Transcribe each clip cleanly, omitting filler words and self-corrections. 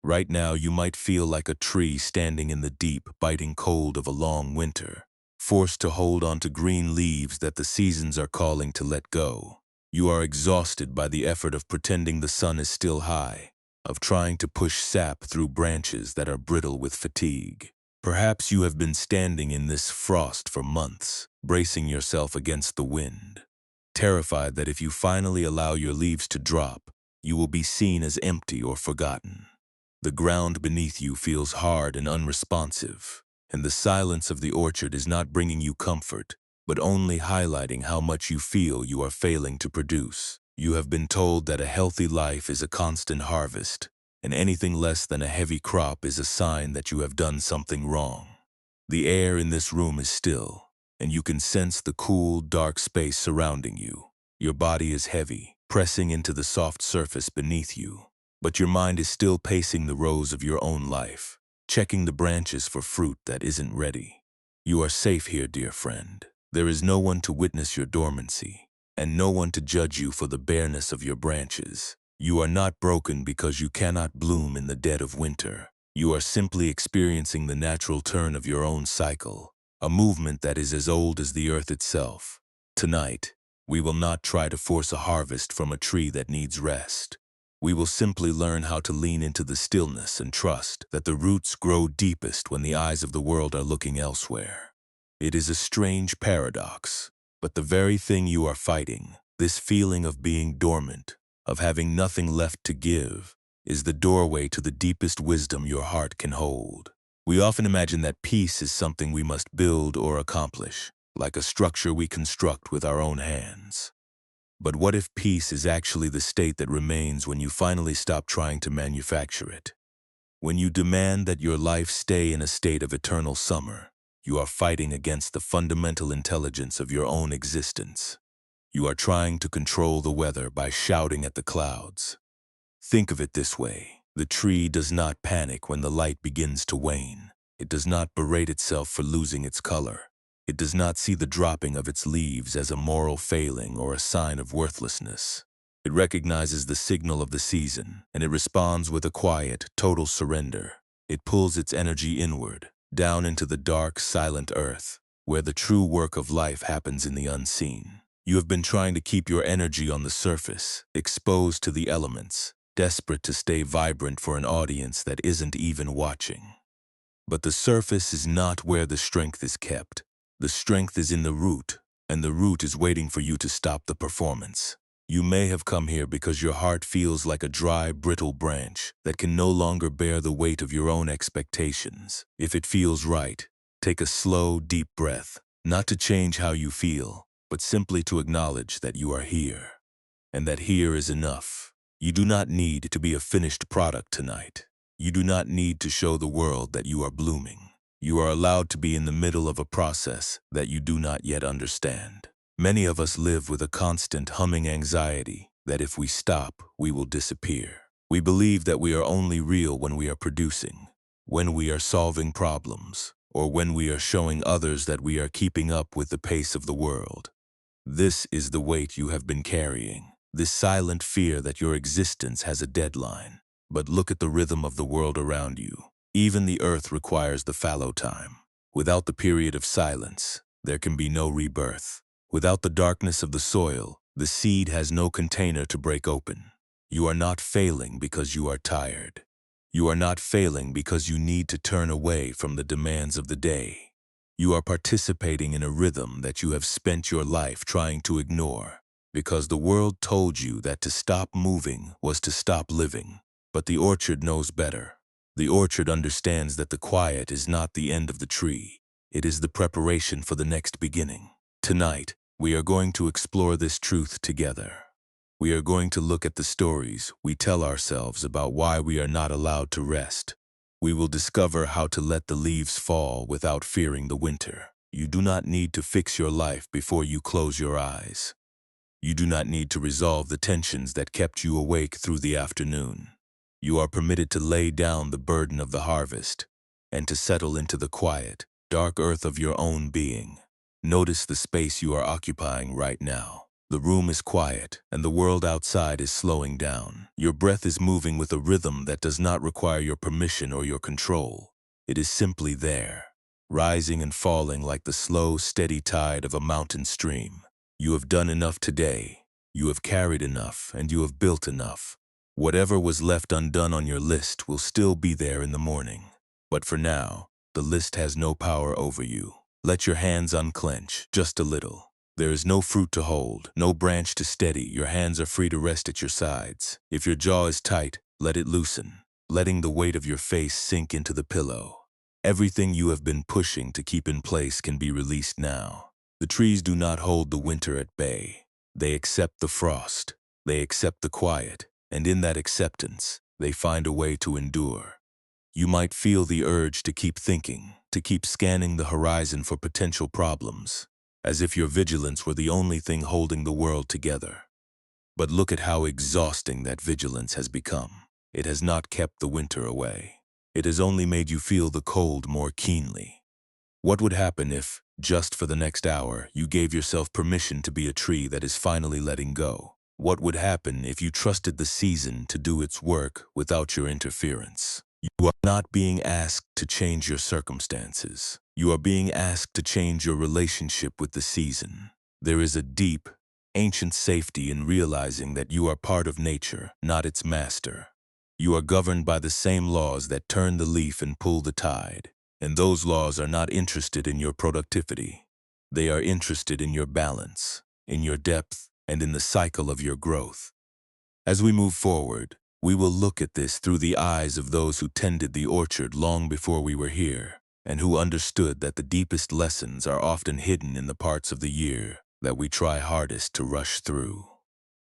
Right now, you might feel like a tree standing in the deep, biting cold of a long winter, forced to hold on to green leaves that the seasons are calling to let go. You are exhausted by the effort of pretending the sun is still high, of trying to push sap through branches that are brittle with fatigue. Perhaps you have been standing in this frost for months, bracing yourself against the wind, terrified that if you finally allow your leaves to drop, you will be seen as empty or forgotten. The ground beneath you feels hard and unresponsive, and the silence of the orchard is not bringing you comfort, but only highlighting how much you feel you are failing to produce. You have been told that a healthy life is a constant harvest, and anything less than a heavy crop is a sign that you have done something wrong. The air in this room is still, and you can sense the cool, dark space surrounding you. Your body is heavy, pressing into the soft surface beneath you, but your mind is still pacing the rows of your own life, checking the branches for fruit that isn't ready. You are safe here, dear friend. There is no one to witness your dormancy, and no one to judge you for the bareness of your branches. You are not broken because you cannot bloom in the dead of winter. You are simply experiencing the natural turn of your own cycle, a movement that is as old as the earth itself. Tonight, we will not try to force a harvest from a tree that needs rest. We will simply learn how to lean into the stillness and trust that the roots grow deepest when the eyes of the world are looking elsewhere. It is a strange paradox, but the very thing you are fighting, this feeling of being dormant, of having nothing left to give, is the doorway to the deepest wisdom your heart can hold. We often imagine that peace is something we must build or accomplish, like a structure we construct with our own hands. But what if peace is actually the state that remains when you finally stop trying to manufacture it? When you demand that your life stay in a state of eternal summer, you are fighting against the fundamental intelligence of your own existence. You are trying to control the weather by shouting at the clouds. Think of it this way. The tree does not panic when the light begins to wane. It does not berate itself for losing its color. It does not see the dropping of its leaves as a moral failing or a sign of worthlessness. It recognizes the signal of the season, and it responds with a quiet, total surrender. It pulls its energy inward, down into the dark, silent earth, where the true work of life happens in the unseen. You have been trying to keep your energy on the surface, exposed to the elements, desperate to stay vibrant for an audience that isn't even watching. But the surface is not where the strength is kept. The strength is in the root, and the root is waiting for you to stop the performance. You may have come here because your heart feels like a dry, brittle branch that can no longer bear the weight of your own expectations. If it feels right, take a slow, deep breath, not to change how you feel, but simply to acknowledge that you are here, and that here is enough. You do not need to be a finished product tonight. You do not need to show the world that you are blooming. You are allowed to be in the middle of a process that you do not yet understand. Many of us live with a constant humming anxiety that if we stop, we will disappear. We believe that we are only real when we are producing, when we are solving problems, or when we are showing others that we are keeping up with the pace of the world. This is the weight you have been carrying, this silent fear that your existence has a deadline. But look at the rhythm of the world around you. Even the earth requires the fallow time. Without the period of silence, there can be no rebirth. Without the darkness of the soil, the seed has no container to break open. You are not failing because you are tired. You are not failing because you need to turn away from the demands of the day. You are participating in a rhythm that you have spent your life trying to ignore, because the world told you that to stop moving was to stop living. But the orchard knows better. The orchard understands that the quiet is not the end of the tree. It is the preparation for the next beginning. Tonight, we are going to explore this truth together. We are going to look at the stories we tell ourselves about why we are not allowed to rest. We will discover how to let the leaves fall without fearing the winter. You do not need to fix your life before you close your eyes. You do not need to resolve the tensions that kept you awake through the afternoon. You are permitted to lay down the burden of the harvest and to settle into the quiet, dark earth of your own being. Notice the space you are occupying right now. The room is quiet, and the world outside is slowing down. Your breath is moving with a rhythm that does not require your permission or your control. It is simply there, rising and falling like the slow, steady tide of a mountain stream. You have done enough today. You have carried enough, and you have built enough. Whatever was left undone on your list will still be there in the morning. But for now, the list has no power over you. Let your hands unclench, just a little. There is no fruit to hold, no branch to steady. Your hands are free to rest at your sides. If your jaw is tight, let it loosen, letting the weight of your face sink into the pillow. Everything you have been pushing to keep in place can be released now. The trees do not hold the winter at bay. They accept the frost. They accept the quiet. And in that acceptance, they find a way to endure. You might feel the urge to keep thinking, to keep scanning the horizon for potential problems, as if your vigilance were the only thing holding the world together. But look at how exhausting that vigilance has become. It has not kept the winter away. It has only made you feel the cold more keenly. What would happen if, just for the next hour, you gave yourself permission to be a tree that is finally letting go? What would happen if you trusted the season to do its work without your interference? You are not being asked to change your circumstances. You are being asked to change your relationship with the season. There is a deep, ancient safety in realizing that you are part of nature, not its master. You are governed by the same laws that turn the leaf and pull the tide. And those laws are not interested in your productivity. They are interested in your balance, in your depth, and in the cycle of your growth. As we move forward, we will look at this through the eyes of those who tended the orchard long before we were here, and who understood that the deepest lessons are often hidden in the parts of the year that we try hardest to rush through.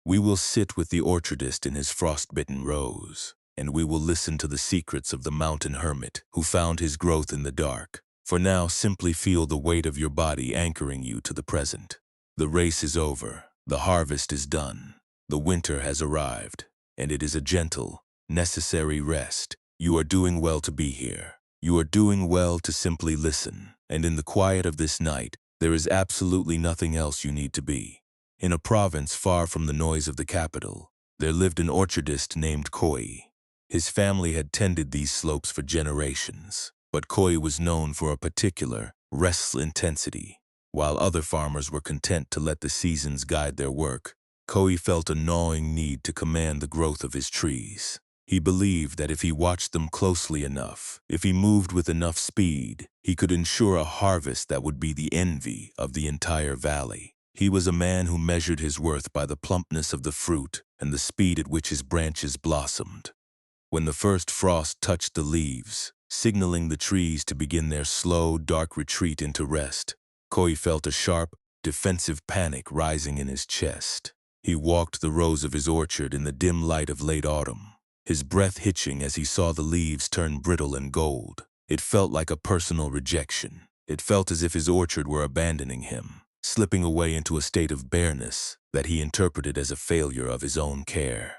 We will sit with the orchardist in his frostbitten rose, and we will listen to the secrets of the mountain hermit who found his growth in the dark. For now, simply feel the weight of your body anchoring you to the present. The race is over, the harvest is done, the winter has arrived, and it is a gentle, necessary rest. You are doing well to be here. You are doing well to simply listen, and in the quiet of this night, there is absolutely nothing else you need to be. In a province far from the noise of the capital, there lived an orchardist named Koi. His family had tended these slopes for generations, but Koi was known for a particular, restless intensity. While other farmers were content to let the seasons guide their work, Koi felt a gnawing need to command the growth of his trees. He believed that if he watched them closely enough, if he moved with enough speed, he could ensure a harvest that would be the envy of the entire valley. He was a man who measured his worth by the plumpness of the fruit and the speed at which his branches blossomed. When the first frost touched the leaves, signaling the trees to begin their slow, dark retreat into rest, Koi felt a sharp, defensive panic rising in his chest. He walked the rows of his orchard in the dim light of late autumn, his breath hitching as he saw the leaves turn brittle and gold. It felt like a personal rejection. It felt as if his orchard were abandoning him, slipping away into a state of bareness that he interpreted as a failure of his own care.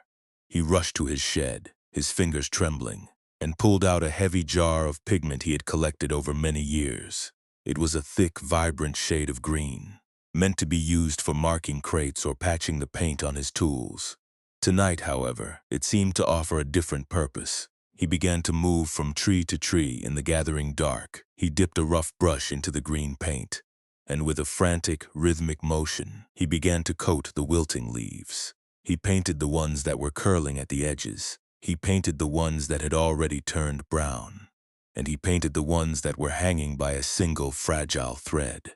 He rushed to his shed, his fingers trembling, and pulled out a heavy jar of pigment he had collected over many years. It was a thick, vibrant shade of green, meant to be used for marking crates or patching the paint on his tools. Tonight, however, it seemed to offer a different purpose. He began to move from tree to tree in the gathering dark. He dipped a rough brush into the green paint, and with a frantic, rhythmic motion, he began to coat the wilting leaves. He painted the ones that were curling at the edges. He painted the ones that had already turned brown. And he painted the ones that were hanging by a single fragile thread.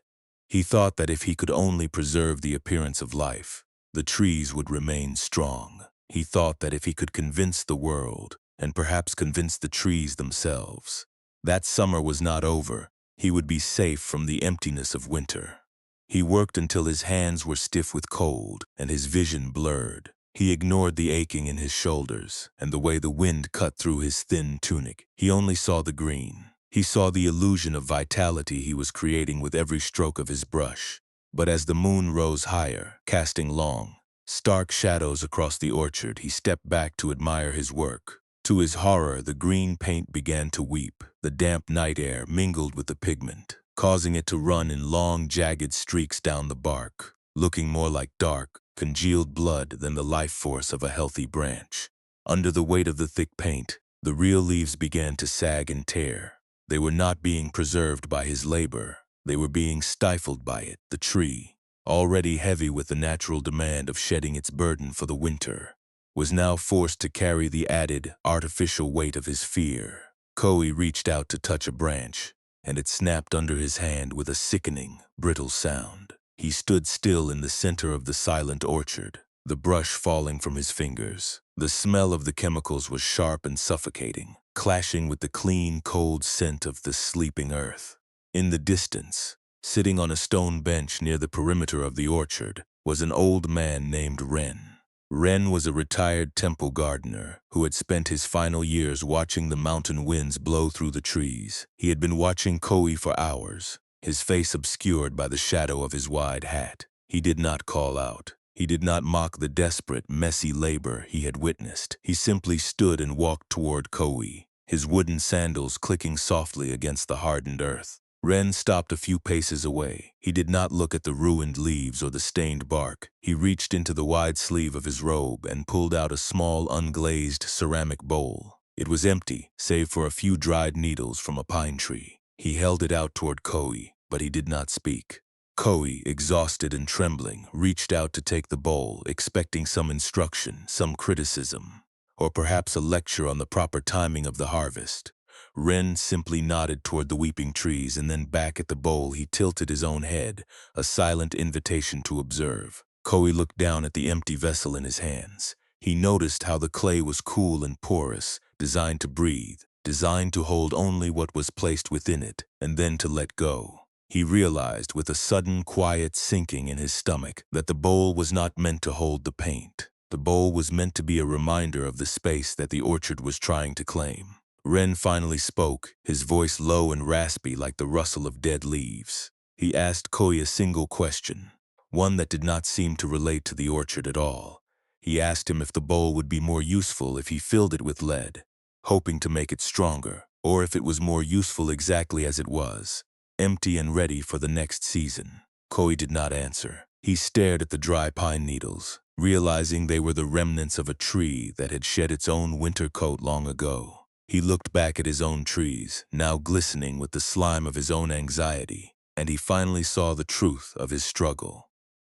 He thought that if he could only preserve the appearance of life, the trees would remain strong. He thought that if he could convince the world, and perhaps convince the trees themselves, that summer was not over, he would be safe from the emptiness of winter. He worked until his hands were stiff with cold and his vision blurred. He ignored the aching in his shoulders and the way the wind cut through his thin tunic. He only saw the green. He saw the illusion of vitality he was creating with every stroke of his brush. But as the moon rose higher, casting long, stark shadows across the orchard, he stepped back to admire his work. To his horror, the green paint began to weep. The damp night air mingled with the pigment, causing it to run in long, jagged streaks down the bark. looking more like dark, congealed blood than the life force of a healthy branch. Under the weight of the thick paint, the real leaves began to sag and tear. They were not being preserved by his labor. They were being stifled by it. The tree, already heavy with the natural demand of shedding its burden for the winter, was now forced to carry the added, artificial weight of his fear. Koei reached out to touch a branch, and it snapped under his hand with a sickening, brittle sound. He stood still in the center of the silent orchard, the brush falling from his fingers. The smell of the chemicals was sharp and suffocating, clashing with the clean, cold scent of the sleeping earth. In the distance, sitting on a stone bench near the perimeter of the orchard, was an old man named Ren. Ren was a retired temple gardener who had spent his final years watching the mountain winds blow through the trees. He had been watching Koei for hours, his face obscured by the shadow of his wide hat. He did not call out. He did not mock the desperate, messy labor he had witnessed. He simply stood and walked toward Koei, his wooden sandals clicking softly against the hardened earth. Ren stopped a few paces away. He did not look at the ruined leaves or the stained bark. He reached into the wide sleeve of his robe and pulled out a small, unglazed ceramic bowl. It was empty, save for a few dried needles from a pine tree. He held it out toward Koei, but he did not speak. Koei, exhausted and trembling, reached out to take the bowl, expecting some instruction, some criticism, or perhaps a lecture on the proper timing of the harvest. Ren simply nodded toward the weeping trees, and then back at the bowl he tilted his own head, a silent invitation to observe. Koei looked down at the empty vessel in his hands. He noticed how the clay was cool and porous, designed to breathe, designed to hold only what was placed within it, and then to let go. He realized with a sudden quiet sinking in his stomach that the bowl was not meant to hold the paint. The bowl was meant to be a reminder of the space that the orchard was trying to claim. Ren finally spoke, his voice low and raspy like the rustle of dead leaves. He asked Koei a single question, one that did not seem to relate to the orchard at all. He asked him if the bowl would be more useful if he filled it with lead, hoping to make it stronger, or if it was more useful exactly as it was, empty and ready for the next season. Koei did not answer. He stared at the dry pine needles, realizing they were the remnants of a tree that had shed its own winter coat long ago. He looked back at his own trees, now glistening with the slime of his own anxiety, and he finally saw the truth of his struggle.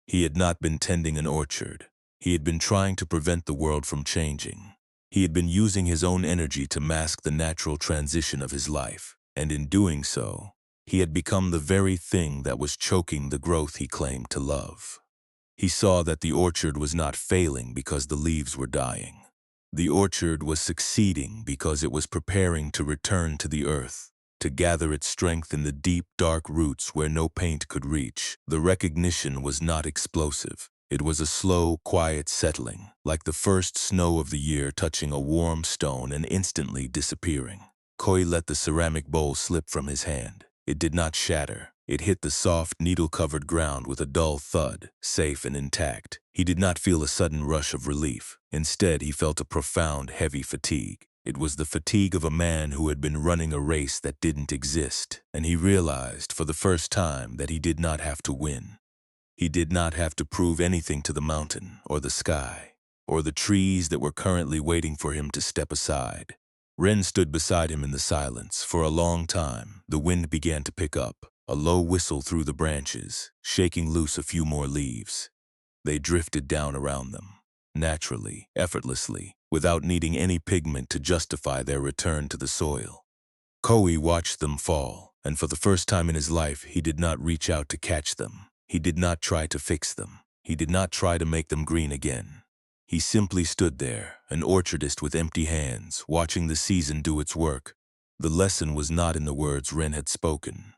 He had not been tending an orchard. He had been trying to prevent the world from changing. He had been using his own energy to mask the natural transition of his life, and in doing so, he had become the very thing that was choking the growth he claimed to love. He saw that the orchard was not failing because the leaves were dying. The orchard was succeeding because it was preparing to return to the earth, to gather its strength in the deep, dark roots where no paint could reach. The recognition was not explosive. It was a slow, quiet settling, like the first snow of the year touching a warm stone and instantly disappearing. Koei let the ceramic bowl slip from his hand. It did not shatter. It hit the soft, needle-covered ground with a dull thud, safe and intact. He did not feel a sudden rush of relief. Instead, he felt a profound, heavy fatigue. It was the fatigue of a man who had been running a race that didn't exist, and he realized for the first time that he did not have to win. He did not have to prove anything to the mountain, or the sky, or the trees that were currently waiting for him to step aside. Ren stood beside him in the silence. For a long time, the wind began to pick up, a low whistle through the branches, shaking loose a few more leaves. They drifted down around them, naturally, effortlessly, without needing any pigment to justify their return to the soil. Koei watched them fall, and for the first time in his life, he did not reach out to catch them. He did not try to fix them. He did not try to make them green again. He simply stood there, an orchardist with empty hands, watching the season do its work. The lesson was not in the words Ren had spoken.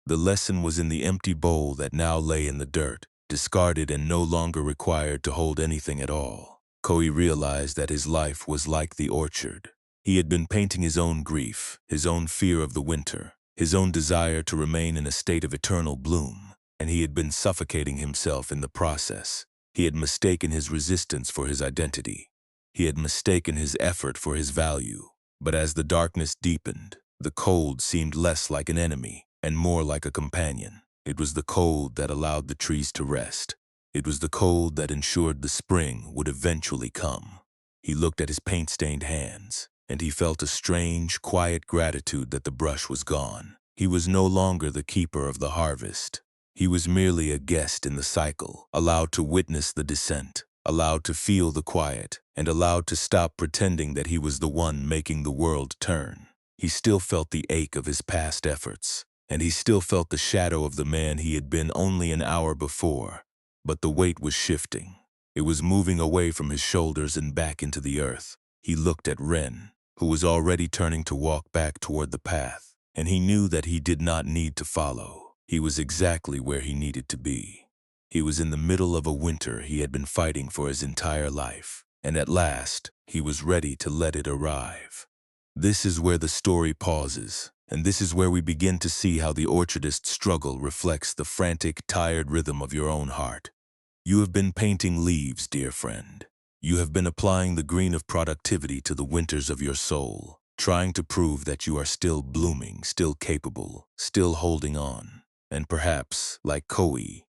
The lesson was in the empty bowl that now lay in the dirt, discarded and no longer required to hold anything at all. Koei realized that his life was like the orchard. He had been painting his own grief, his own fear of the winter, his own desire to remain in a state of eternal bloom, and he had been suffocating himself in the process. He had mistaken his resistance for his identity. He had mistaken his effort for his value. But as the darkness deepened, the cold seemed less like an enemy and more like a companion. It was the cold that allowed the trees to rest. It was the cold that ensured the spring would eventually come. He looked at his paint-stained hands, and he felt a strange, quiet gratitude that the brush was gone. He was no longer the keeper of the harvest. He was merely a guest in the cycle, allowed to witness the descent, allowed to feel the quiet, and allowed to stop pretending that he was the one making the world turn. He still felt the ache of his past efforts, and he still felt the shadow of the man he had been only an hour before. But the weight was shifting. It was moving away from his shoulders and back into the earth. He looked at Ren, who was already turning to walk back toward the path, and he knew that he did not need to follow. He was exactly where he needed to be. He was in the middle of a winter he had been fighting for his entire life, and at last, he was ready to let it arrive. This is where the story pauses, and this is where we begin to see how the orchardist's struggle reflects the frantic, tired rhythm of your own heart. You have been painting leaves, dear friend. You have been applying the green of productivity to the winters of your soul, trying to prove that you are still blooming, still capable, still holding on. And perhaps, like Koi,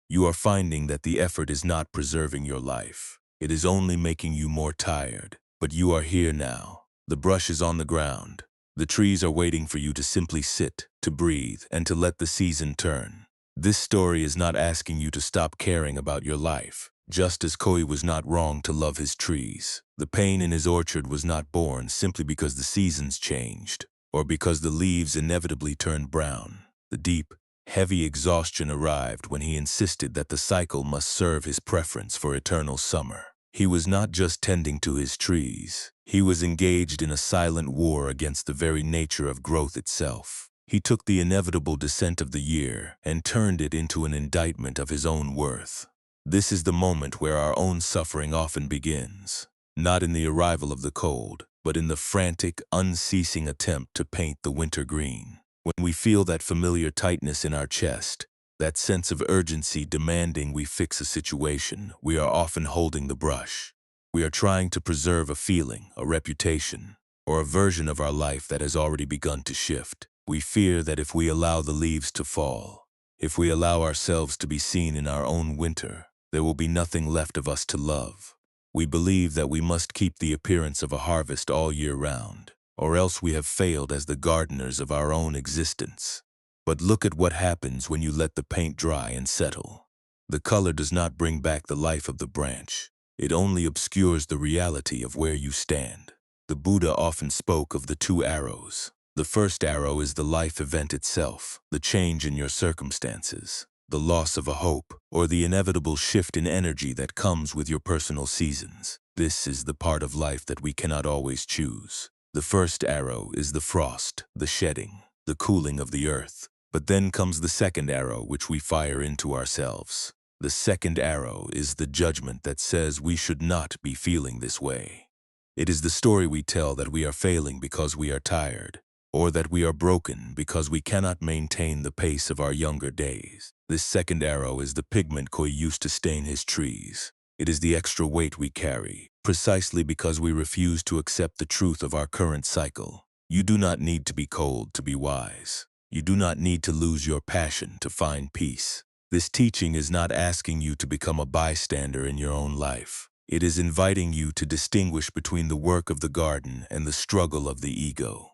you are finding that the effort is not preserving your life. It is only making you more tired. But you are here now. The brush is on the ground. The trees are waiting for you to simply sit, to breathe, and to let the season turn. This story is not asking you to stop caring about your life, just as Koi was not wrong to love his trees. The pain in his orchard was not born simply because the seasons changed, or because the leaves inevitably turned brown. The deep, heavy exhaustion arrived when he insisted that the cycle must serve his preference for eternal summer. He was not just tending to his trees. He was engaged in a silent war against the very nature of growth itself. He took the inevitable descent of the year and turned it into an indictment of his own worth. This is the moment where our own suffering often begins, not in the arrival of the cold, but in the frantic, unceasing attempt to paint the winter green. When we feel that familiar tightness in our chest, that sense of urgency demanding we fix a situation, we are often holding the brush. We are trying to preserve a feeling, a reputation, or a version of our life that has already begun to shift. We fear that if we allow the leaves to fall, if we allow ourselves to be seen in our own winter, there will be nothing left of us to love. We believe that we must keep the appearance of a harvest all year round, or else we have failed as the gardeners of our own existence. But look at what happens when you let the paint dry and settle. The color does not bring back the life of the branch. It only obscures the reality of where you stand. The Buddha often spoke of the two arrows. The first arrow is the life event itself, the change in your circumstances, the loss of a hope, or the inevitable shift in energy that comes with your personal seasons. This is the part of life that we cannot always choose. The first arrow is the frost, the shedding, the cooling of the earth. But then comes the second arrow, which we fire into ourselves. The second arrow is the judgment that says we should not be feeling this way. It is the story we tell that we are failing because we are tired, or that we are broken because we cannot maintain the pace of our younger days. This second arrow is the pigment Koi used to stain his trees. It is the extra weight we carry, precisely because we refuse to accept the truth of our current cycle. You do not need to be cold to be wise. You do not need to lose your passion to find peace. This teaching is not asking you to become a bystander in your own life. It is inviting you to distinguish between the work of the garden and the struggle of the ego.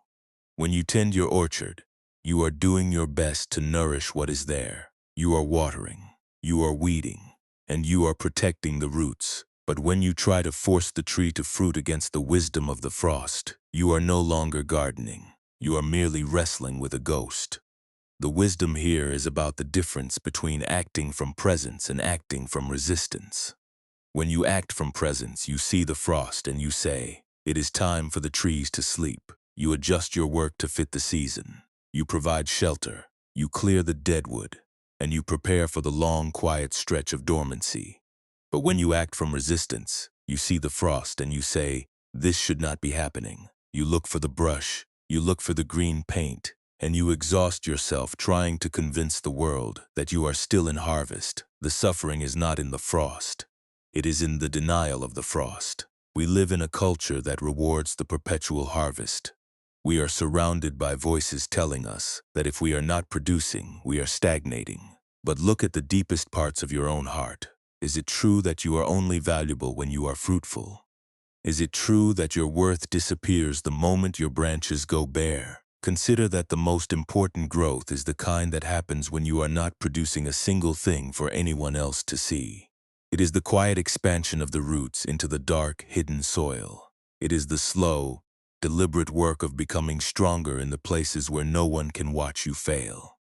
When you tend your orchard, you are doing your best to nourish what is there. You are watering, you are weeding, and you are protecting the roots. But when you try to force the tree to fruit against the wisdom of the frost, you are no longer gardening. You are merely wrestling with a ghost. The wisdom here is about the difference between acting from presence and acting from resistance. When you act from presence, you see the frost and you say, "It is time for the trees to sleep." You adjust your work to fit the season. You provide shelter, you clear the deadwood, and you prepare for the long, quiet stretch of dormancy. But when you act from resistance, you see the frost and you say, "This should not be happening." You look for the brush, you look for the green paint, and you exhaust yourself trying to convince the world that you are still in harvest. The suffering is not in the frost. It is in the denial of the frost. We live in a culture that rewards the perpetual harvest. We are surrounded by voices telling us that if we are not producing, we are stagnating. But look at the deepest parts of your own heart. Is it true that you are only valuable when you are fruitful? Is it true that your worth disappears the moment your branches go bare? Consider that the most important growth is the kind that happens when you are not producing a single thing for anyone else to see. It is the quiet expansion of the roots into the dark, hidden soil. It is the slow, deliberate work of becoming stronger in the places where no one can watch you fail.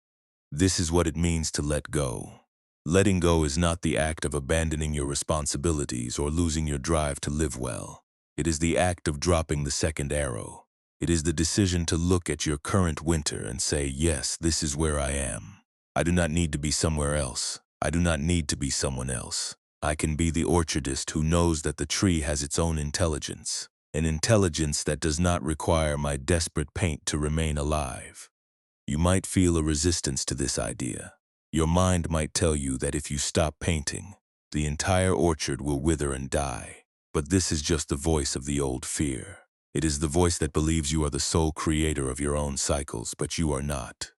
This is what it means to let go. Letting go is not the act of abandoning your responsibilities or losing your drive to live well. It is the act of dropping the second arrow. It is the decision to look at your current winter and say, yes, this is where I am. I do not need to be somewhere else. I do not need to be someone else. I can be the orchardist who knows that the tree has its own intelligence, an intelligence that does not require my desperate paint to remain alive. You might feel a resistance to this idea. Your mind might tell you that if you stop painting, the entire orchard will wither and die. But this is just the voice of the old fear. It is the voice that believes you are the sole creator of your own cycles, but you are not.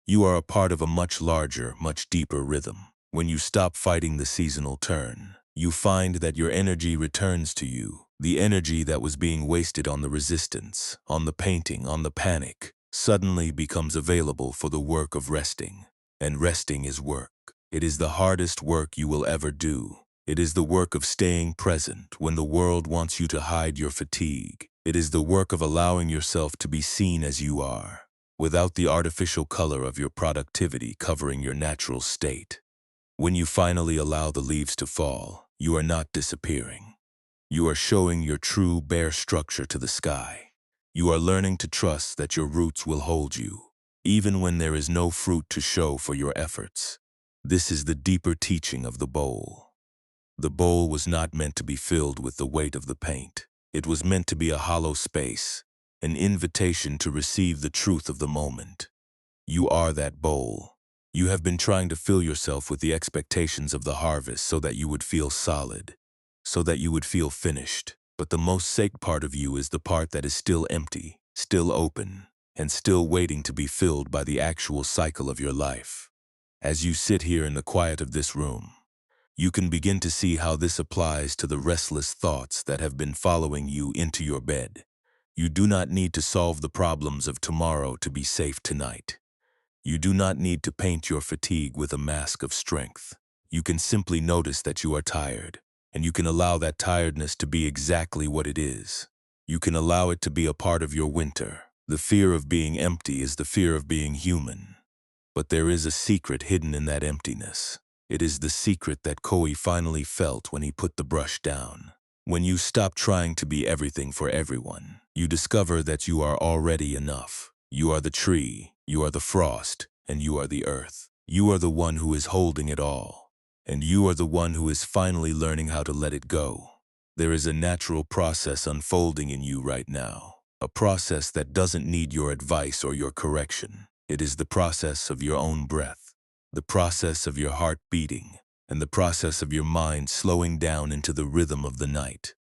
You are a part of a much larger, much deeper rhythm. When you stop fighting the seasonal turn, you find that your energy returns to you. The energy that was being wasted on the resistance, on the painting, on the panic, suddenly becomes available for the work of resting. And resting is work. It is the hardest work you will ever do. It is the work of staying present when the world wants you to hide your fatigue. It is the work of allowing yourself to be seen as you are, without the artificial color of your productivity covering your natural state. When you finally allow the leaves to fall, you are not disappearing. You are showing your true bare structure to the sky. You are learning to trust that your roots will hold you, even when there is no fruit to show for your efforts. This is the deeper teaching of the bowl. The bowl was not meant to be filled with the weight of the paint. It was meant to be a hollow space, an invitation to receive the truth of the moment. You are that bowl. You have been trying to fill yourself with the expectations of the harvest so that you would feel solid, so that you would feel finished. But the most sacred part of you is the part that is still empty, still open, and still waiting to be filled by the actual cycle of your life. As you sit here in the quiet of this room, you can begin to see how this applies to the restless thoughts that have been following you into your bed. You do not need to solve the problems of tomorrow to be safe tonight. You do not need to paint your fatigue with a mask of strength. You can simply notice that you are tired, and you can allow that tiredness to be exactly what it is. You can allow it to be a part of your winter. The fear of being empty is the fear of being human. But there is a secret hidden in that emptiness. It is the secret that Koi finally felt when he put the brush down. When you stop trying to be everything for everyone, you discover that you are already enough. You are the tree, you are the frost, and you are the earth. You are the one who is holding it all, and you are the one who is finally learning how to let it go. There is a natural process unfolding in you right now, a process that doesn't need your advice or your correction. It is the process of your own breath, the process of your heart beating, and the process of your mind slowing down into the rhythm of the night.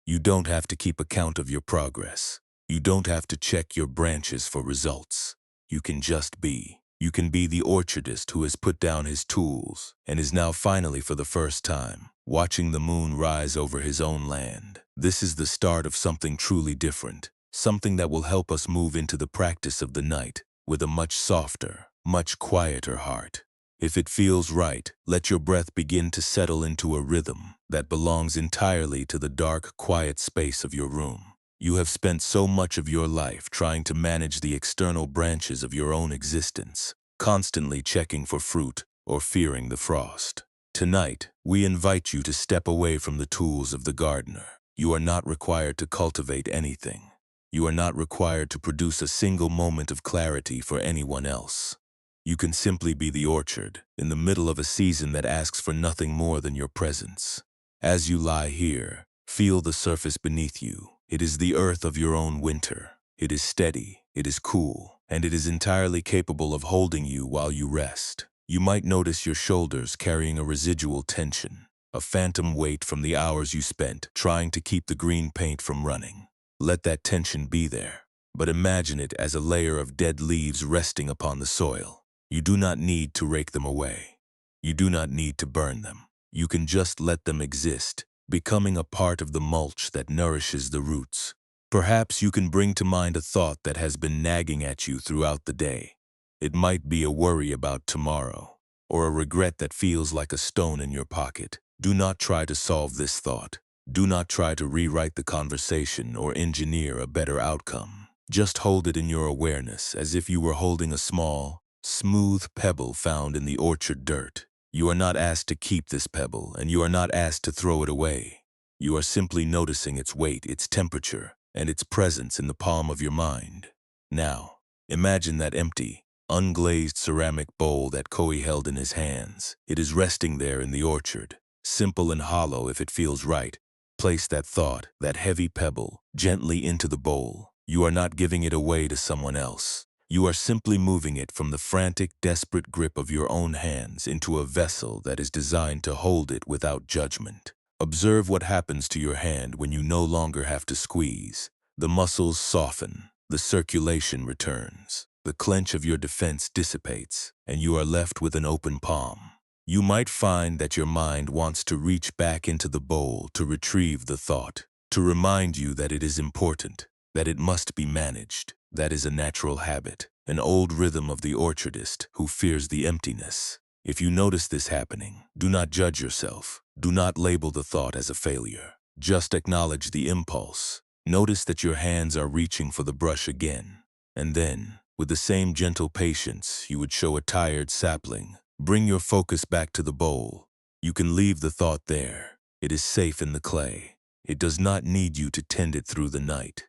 You don't have to keep account of your progress. You don't have to check your branches for results. You can just be. You can be the orchardist who has put down his tools and is now finally, for the first time, watching the moon rise over his own land. This is the start of something truly different, something that will help us move into the practice of the night with a much softer, much quieter heart. If it feels right, let your breath begin to settle into a rhythm that belongs entirely to the dark, quiet space of your room. You have spent so much of your life trying to manage the external branches of your own existence, constantly checking for fruit or fearing the frost. Tonight, we invite you to step away from the tools of the gardener. You are not required to cultivate anything. You are not required to produce a single moment of clarity for anyone else. You can simply be the orchard, in the middle of a season that asks for nothing more than your presence. As you lie here, feel the surface beneath you. It is the earth of your own winter. It is steady, it is cool, and it is entirely capable of holding you while you rest. You might notice your shoulders carrying a residual tension, a phantom weight from the hours you spent trying to keep the green paint from running. Let that tension be there, but imagine it as a layer of dead leaves resting upon the soil. You do not need to rake them away. You do not need to burn them. You can just let them exist, becoming a part of the mulch that nourishes the roots. Perhaps you can bring to mind a thought that has been nagging at you throughout the day. It might be a worry about tomorrow, or a regret that feels like a stone in your pocket. Do not try to solve this thought. Do not try to rewrite the conversation or engineer a better outcome. Just hold it in your awareness as if you were holding a small, smooth pebble found in the orchard dirt. You are not asked to keep this pebble, and you are not asked to throw it away. You are simply noticing its weight, its temperature, and its presence in the palm of your mind. Now, imagine that empty, unglazed ceramic bowl that Koi held in his hands. It is resting there in the orchard, simple and hollow if it feels right. Place that thought, that heavy pebble, gently into the bowl. You are not giving it away to someone else. You are simply moving it from the frantic, desperate grip of your own hands into a vessel that is designed to hold it without judgment. Observe what happens to your hand when you no longer have to squeeze. The muscles soften, the circulation returns, the clench of your defense dissipates, and you are left with an open palm. You might find that your mind wants to reach back into the bowl to retrieve the thought, to remind you that it is important, that it must be managed. That is a natural habit, an old rhythm of the orchardist who fears the emptiness. If you notice this happening, do not judge yourself. Do not label the thought as a failure. Just acknowledge the impulse. Notice that your hands are reaching for the brush again. And then, with the same gentle patience you would show a tired sapling, bring your focus back to the bowl. You can leave the thought there. It is safe in the clay. It does not need you to tend it through the night.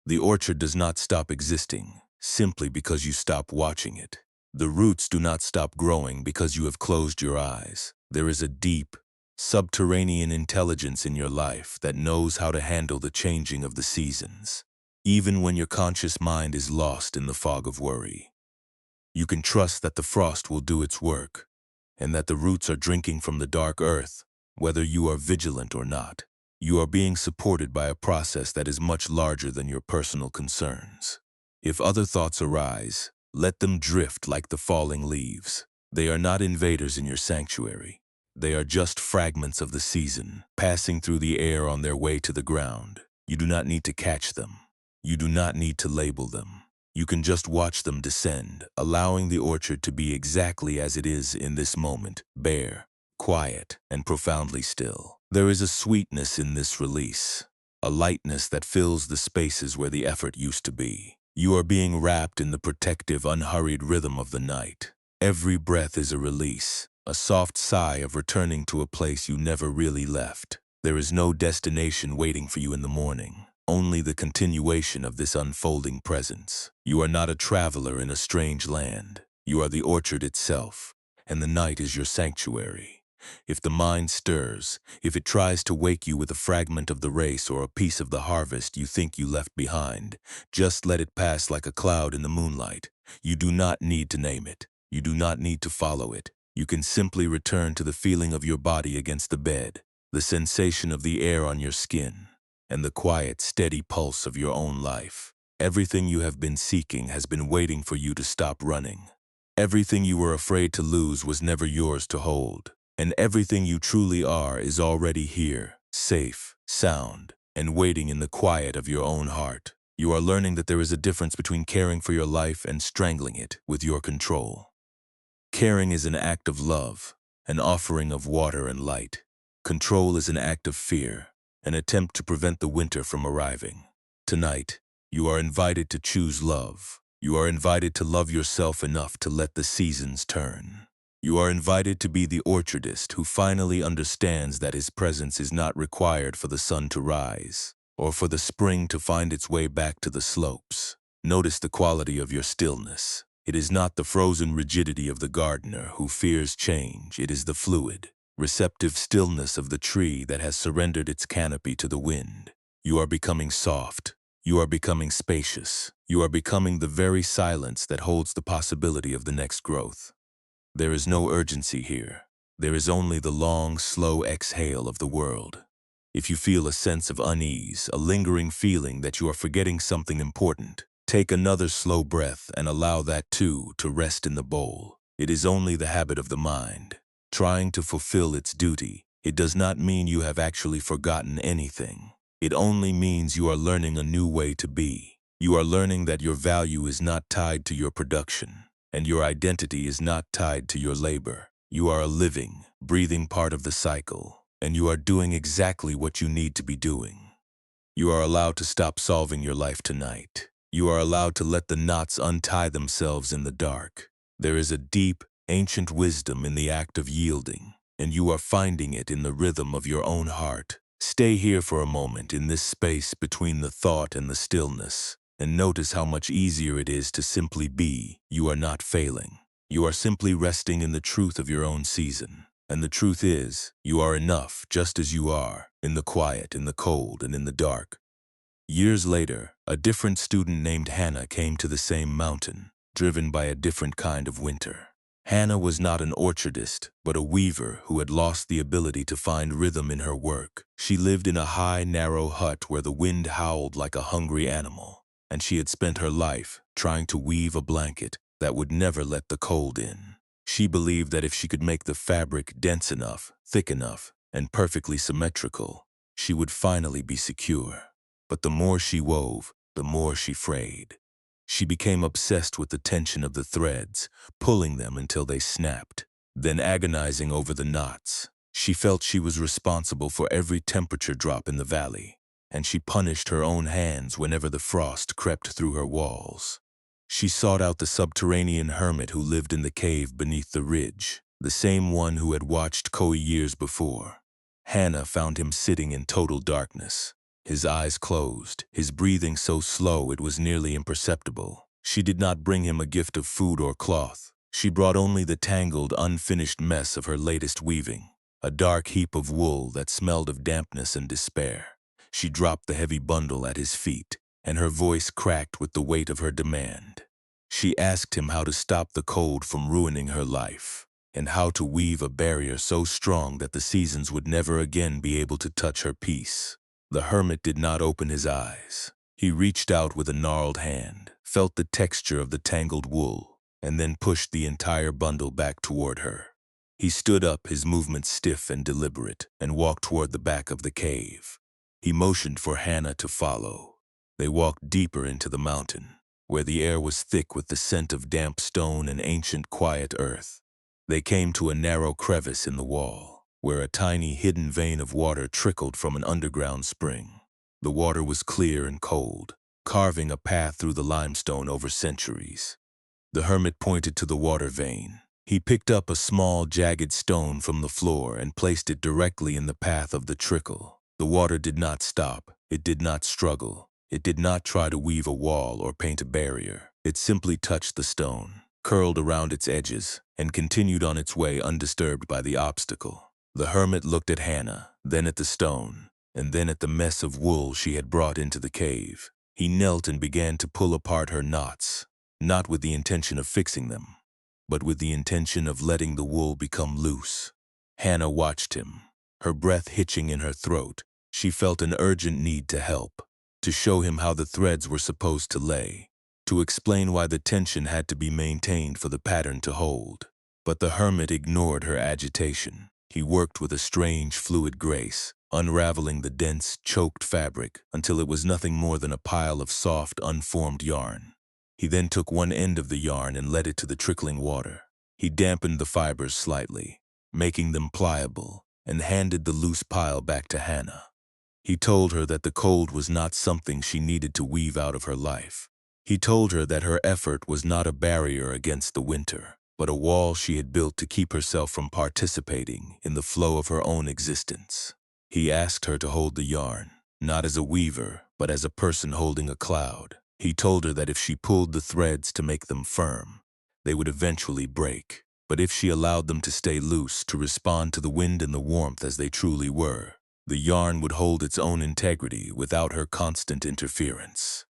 The orchard does not stop existing simply because you stop watching it. The roots do not stop growing because you have closed your eyes. There is a deep, subterranean intelligence in your life that knows how to handle the changing of the seasons, even when your conscious mind is lost in the fog of worry. You can trust that the frost will do its work, and that the roots are drinking from the dark earth, whether you are vigilant or not. You are being supported by a process that is much larger than your personal concerns. If other thoughts arise, let them drift like the falling leaves. They are not invaders in your sanctuary. They are just fragments of the season, passing through the air on their way to the ground. You do not need to catch them. You do not need to label them. You can just watch them descend, allowing the orchard to be exactly as it is in this moment, bare, quiet, and profoundly still. There is a sweetness in this release, a lightness that fills the spaces where the effort used to be. You are being wrapped in the protective, unhurried rhythm of the night. Every breath is a release, a soft sigh of returning to a place you never really left. There is no destination waiting for you in the morning, only the continuation of this unfolding presence. You are not a traveler in a strange land. You are the orchard itself, and the night is your sanctuary. If the mind stirs, if it tries to wake you with a fragment of the race or a piece of the harvest you think you left behind, just let it pass like a cloud in the moonlight. You do not need to name it. You do not need to follow it. You can simply return to the feeling of your body against the bed, the sensation of the air on your skin, and the quiet, steady pulse of your own life. Everything you have been seeking has been waiting for you to stop running. Everything you were afraid to lose was never yours to hold. And everything you truly are is already here, safe, sound, and waiting in the quiet of your own heart. You are learning that there is a difference between caring for your life and strangling it with your control. Caring is an act of love, an offering of water and light. Control is an act of fear, an attempt to prevent the winter from arriving. Tonight, you are invited to choose love. You are invited to love yourself enough to let the seasons turn. You are invited to be the orchardist who finally understands that his presence is not required for the sun to rise, or for the spring to find its way back to the slopes. Notice the quality of your stillness. It is not the frozen rigidity of the gardener who fears change. It is the fluid, receptive stillness of the tree that has surrendered its canopy to the wind. You are becoming soft. You are becoming spacious. You are becoming the very silence that holds the possibility of the next growth. There is no urgency here. There is only the long, slow exhale of the world. If you feel a sense of unease, a lingering feeling that you are forgetting something important, take another slow breath and allow that too to rest in the bowl. It is only the habit of the mind, trying to fulfill its duty, It does not mean you have actually forgotten anything. It only means you are learning a new way to be. You are learning that your value is not tied to your production, and your identity is not tied to your labor. You are a living, breathing part of the cycle, and you are doing exactly what you need to be doing. You are allowed to stop solving your life tonight. You are allowed to let the knots untie themselves in the dark. There is a deep, ancient wisdom in the act of yielding, and you are finding it in the rhythm of your own heart. Stay here for a moment in this space between the thought and the stillness, and notice how much easier it is to simply be. You are not failing. You are simply resting in the truth of your own season. And the truth is, you are enough just as you are, in the quiet, in the cold, and in the dark. Years later, a different student named Hannah came to the same mountain, driven by a different kind of winter. Hannah was not an orchardist, but a weaver who had lost the ability to find rhythm in her work. She lived in a high, narrow hut where the wind howled like a hungry animal, and she had spent her life trying to weave a blanket that would never let the cold in. She believed that if she could make the fabric dense enough, thick enough, and perfectly symmetrical, she would finally be secure. But the more she wove, the more she frayed. She became obsessed with the tension of the threads, pulling them until they snapped, then agonizing over the knots. She felt she was responsible for every temperature drop in the valley, and she punished her own hands whenever the frost crept through her walls. She sought out the subterranean hermit who lived in the cave beneath the ridge, the same one who had watched Koi years before. Hannah found him sitting in total darkness, his eyes closed, his breathing so slow it was nearly imperceptible. She did not bring him a gift of food or cloth. She brought only the tangled, unfinished mess of her latest weaving, a dark heap of wool that smelled of dampness and despair. She dropped the heavy bundle at his feet, and her voice cracked with the weight of her demand. She asked him how to stop the cold from ruining her life, and how to weave a barrier so strong that the seasons would never again be able to touch her peace. The hermit did not open his eyes. He reached out with a gnarled hand, felt the texture of the tangled wool, and then pushed the entire bundle back toward her. He stood up, his movements stiff and deliberate, and walked toward the back of the cave. He motioned for Hannah to follow. They walked deeper into the mountain, where the air was thick with the scent of damp stone and ancient quiet earth. They came to a narrow crevice in the wall, where a tiny hidden vein of water trickled from an underground spring. The water was clear and cold, carving a path through the limestone over centuries. The hermit pointed to the water vein. He picked up a small, jagged stone from the floor and placed it directly in the path of the trickle. The water did not stop. It did not struggle. It did not try to weave a wall or paint a barrier. It simply touched the stone, curled around its edges, and continued on its way undisturbed by the obstacle. The hermit looked at Hannah, then at the stone, and then at the mess of wool she had brought into the cave. He knelt and began to pull apart her knots, not with the intention of fixing them, but with the intention of letting the wool become loose. Hannah watched him, her breath hitching in her throat. She felt an urgent need to help, to show him how the threads were supposed to lay, to explain why the tension had to be maintained for the pattern to hold. But the hermit ignored her agitation. He worked with a strange, fluid grace, unraveling the dense, choked fabric until it was nothing more than a pile of soft, unformed yarn. He then took one end of the yarn and led it to the trickling water. He dampened the fibers slightly, making them pliable, and handed the loose pile back to Hannah. He told her that the cold was not something she needed to weave out of her life. He told her that her effort was not a barrier against the winter, but a wall she had built to keep herself from participating in the flow of her own existence. He asked her to hold the yarn, not as a weaver, but as a person holding a cloud. He told her that if she pulled the threads to make them firm, they would eventually break. But if she allowed them to stay loose, to respond to the wind and the warmth as they truly were, the yarn would hold its own integrity without her constant interference.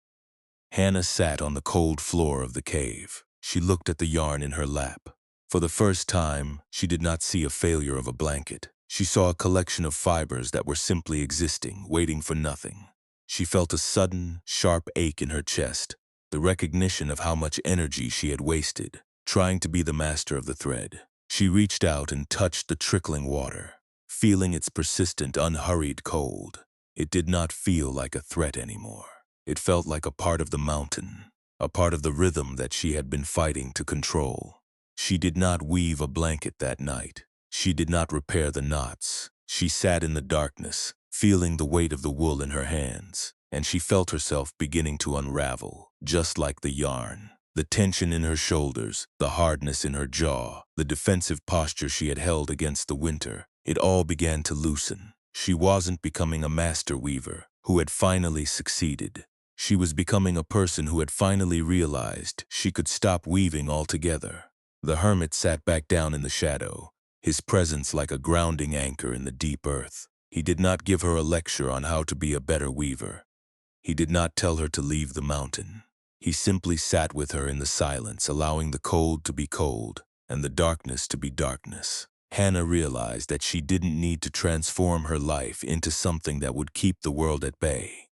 Hannah sat on the cold floor of the cave. She looked at the yarn in her lap. For the first time, she did not see a failure of a blanket. She saw a collection of fibers that were simply existing, waiting for nothing. She felt a sudden, sharp ache in her chest, the recognition of how much energy she had wasted, trying to be the master of the thread. She reached out and touched the trickling water. feeling its persistent, unhurried cold. It did not feel like a threat anymore. It felt like a part of the mountain, a part of the rhythm that she had been fighting to control. She did not weave a blanket that night. She did not repair the knots. She sat in the darkness, feeling the weight of the wool in her hands, and she felt herself beginning to unravel, just like the yarn. The tension in her shoulders, the hardness in her jaw, the defensive posture she had held against the winter, it all began to loosen. She wasn't becoming a master weaver who had finally succeeded. She was becoming a person who had finally realized she could stop weaving altogether. The hermit sat back down in the shadow, his presence like a grounding anchor in the deep earth. He did not give her a lecture on how to be a better weaver. He did not tell her to leave the mountain. He simply sat with her in the silence, allowing the cold to be cold and the darkness to be darkness. Hannah realized that she didn't need to transform her life into something that would keep the world at bay.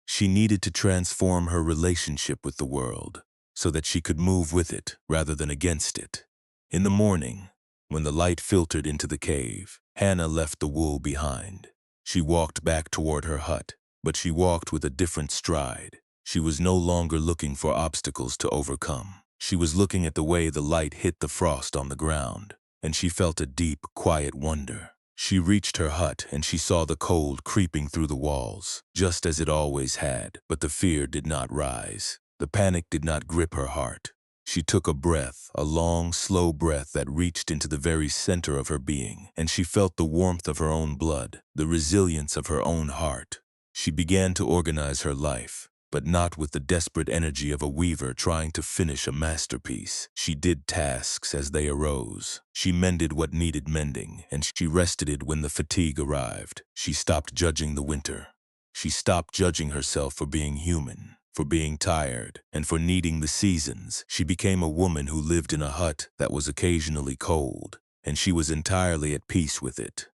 She needed to transform her relationship with the world so that she could move with it rather than against it. In the morning, when the light filtered into the cave, Hannah left the wool behind. She walked back toward her hut, but she walked with a different stride. She was no longer looking for obstacles to overcome. She was looking at the way the light hit the frost on the ground, and she felt a deep, quiet wonder. She reached her hut and she saw the cold creeping through the walls, just as it always had, but the fear did not rise. The panic did not grip her heart. She took a breath, a long, slow breath that reached into the very center of her being, and she felt the warmth of her own blood, the resilience of her own heart. She began to organize her life, but not with the desperate energy of a weaver trying to finish a masterpiece. She did tasks as they arose. She mended what needed mending, and she rested it when the fatigue arrived. She stopped judging the winter. She stopped judging herself for being human, for being tired, and for needing the seasons. She became a woman who lived in a hut that was occasionally cold, and she was entirely at peace with it.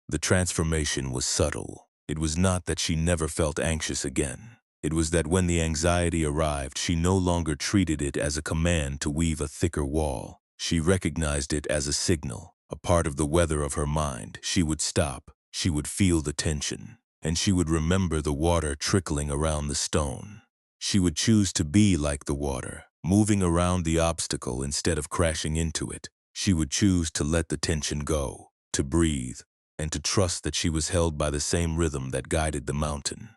The transformation was subtle. It was not that she never felt anxious again. It was that when the anxiety arrived, she no longer treated it as a command to weave a thicker wall. She recognized it as a signal, a part of the weather of her mind. She would stop, she would feel the tension, and she would remember the water trickling around the stone. She would choose to be like the water, moving around the obstacle instead of crashing into it. She would choose to let the tension go, to breathe, and to trust that she was held by the same rhythm that guided the mountain.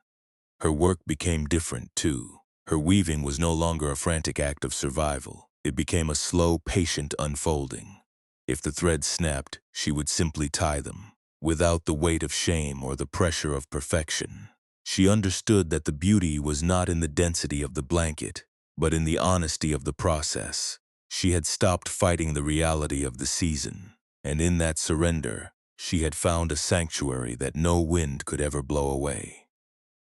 Her work became different, too. Her weaving was no longer a frantic act of survival. It became a slow, patient unfolding. If the threads snapped, she would simply tie them, without the weight of shame or the pressure of perfection. She understood that the beauty was not in the density of the blanket, but in the honesty of the process. She had stopped fighting the reality of the season, and in that surrender, she had found a sanctuary that no wind could ever blow away.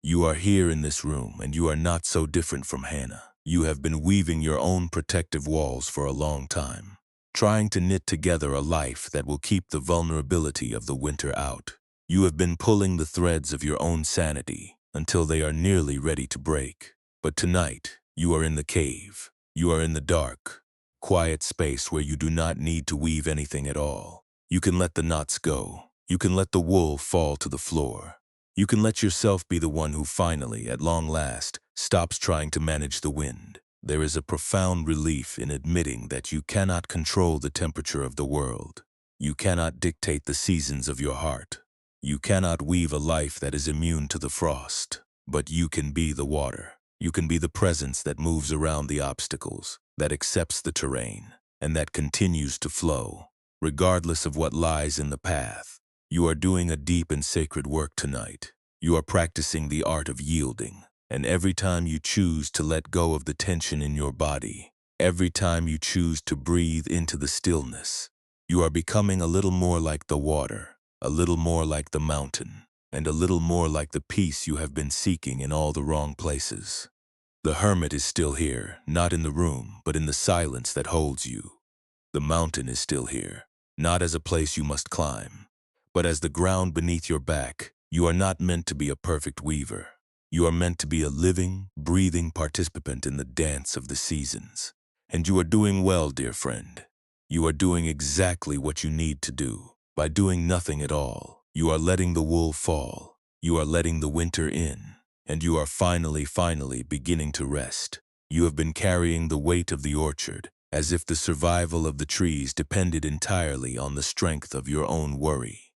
You are here in this room, and you are not so different from Hannah. You have been weaving your own protective walls for a long time, trying to knit together a life that will keep the vulnerability of the winter out. You have been pulling the threads of your own sanity until they are nearly ready to break. But tonight, you are in the cave. You are in the dark, quiet space where you do not need to weave anything at all. You can let the knots go. You can let the wool fall to the floor. You can let yourself be the one who finally, at long last, stops trying to manage the wind. There is a profound relief in admitting that you cannot control the temperature of the world. You cannot dictate the seasons of your heart. You cannot weave a life that is immune to the frost. But you can be the water. You can be the presence that moves around the obstacles, that accepts the terrain, and that continues to flow, regardless of what lies in the path. You are doing a deep and sacred work tonight. You are practicing the art of yielding, and every time you choose to let go of the tension in your body, every time you choose to breathe into the stillness, you are becoming a little more like the water, a little more like the mountain, and a little more like the peace you have been seeking in all the wrong places. The hermit is still here, not in the room, but in the silence that holds you. The mountain is still here, not as a place you must climb, but as the ground beneath your back. You are not meant to be a perfect weaver. You are meant to be a living, breathing participant in the dance of the seasons. And you are doing well, dear friend. You are doing exactly what you need to do by doing nothing at all. You are letting the wool fall. You are letting the winter in. And you are finally beginning to rest. You have been carrying the weight of the orchard, as if the survival of the trees depended entirely on the strength of your own worry.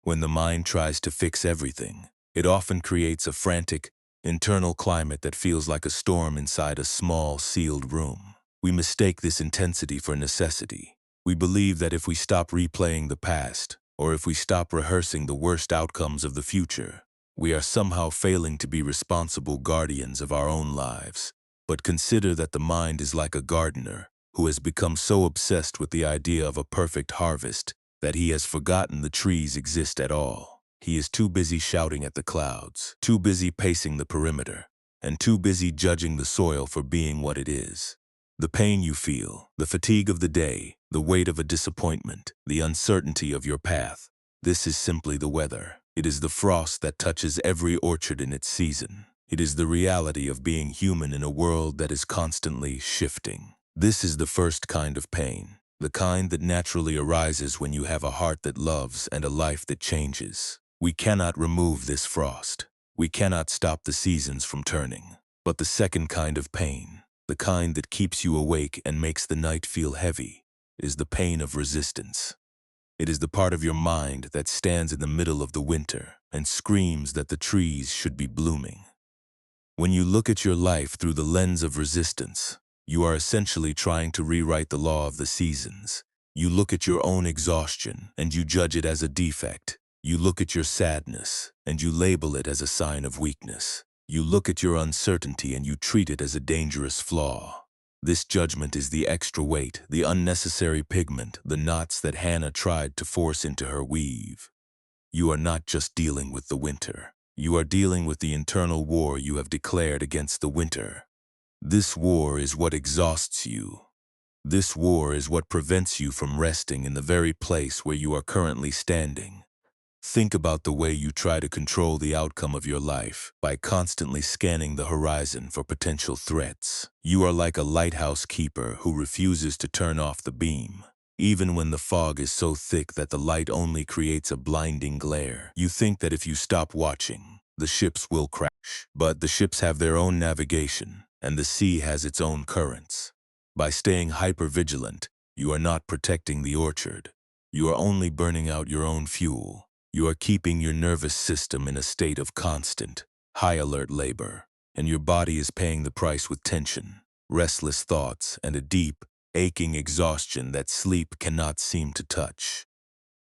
When the mind tries to fix everything, it often creates a frantic, internal climate that feels like a storm inside a small, sealed room. We mistake this intensity for necessity. We believe that if we stop replaying the past, or if we stop rehearsing the worst outcomes of the future, we are somehow failing to be responsible guardians of our own lives. But consider that the mind is like a gardener who has become so obsessed with the idea of a perfect harvest that he has forgotten the trees exist at all. He is too busy shouting at the clouds, too busy pacing the perimeter, and too busy judging the soil for being what it is. The pain you feel, the fatigue of the day, the weight of a disappointment, the uncertainty of your path, this is simply the weather. It is the frost that touches every orchard in its season. It is the reality of being human in a world that is constantly shifting. This is the first kind of pain, the kind that naturally arises when you have a heart that loves and a life that changes. We cannot remove this frost. We cannot stop the seasons from turning. But the second kind of pain, the kind that keeps you awake and makes the night feel heavy, is the pain of resistance. It is the part of your mind that stands in the middle of the winter and screams that the trees should be blooming. When you look at your life through the lens of resistance, you are essentially trying to rewrite the law of the seasons. You look at your own exhaustion and you judge it as a defect. You look at your sadness and you label it as a sign of weakness. You look at your uncertainty and you treat it as a dangerous flaw. This judgment is the extra weight, the unnecessary pigment, the knots that Hannah tried to force into her weave. You are not just dealing with the winter. You are dealing with the internal war you have declared against the winter. This war is what exhausts you. This war is what prevents you from resting in the very place where you are currently standing. Think about the way you try to control the outcome of your life by constantly scanning the horizon for potential threats. You are like a lighthouse keeper who refuses to turn off the beam. Even when the fog is so thick that the light only creates a blinding glare, you think that if you stop watching, the ships will crash. But the ships have their own navigation, and the sea has its own currents. By staying hyper-vigilant, you are not protecting the orchard. You are only burning out your own fuel. You are keeping your nervous system in a state of constant, high-alert labor, and your body is paying the price with tension, restless thoughts, and a deep, aching exhaustion that sleep cannot seem to touch.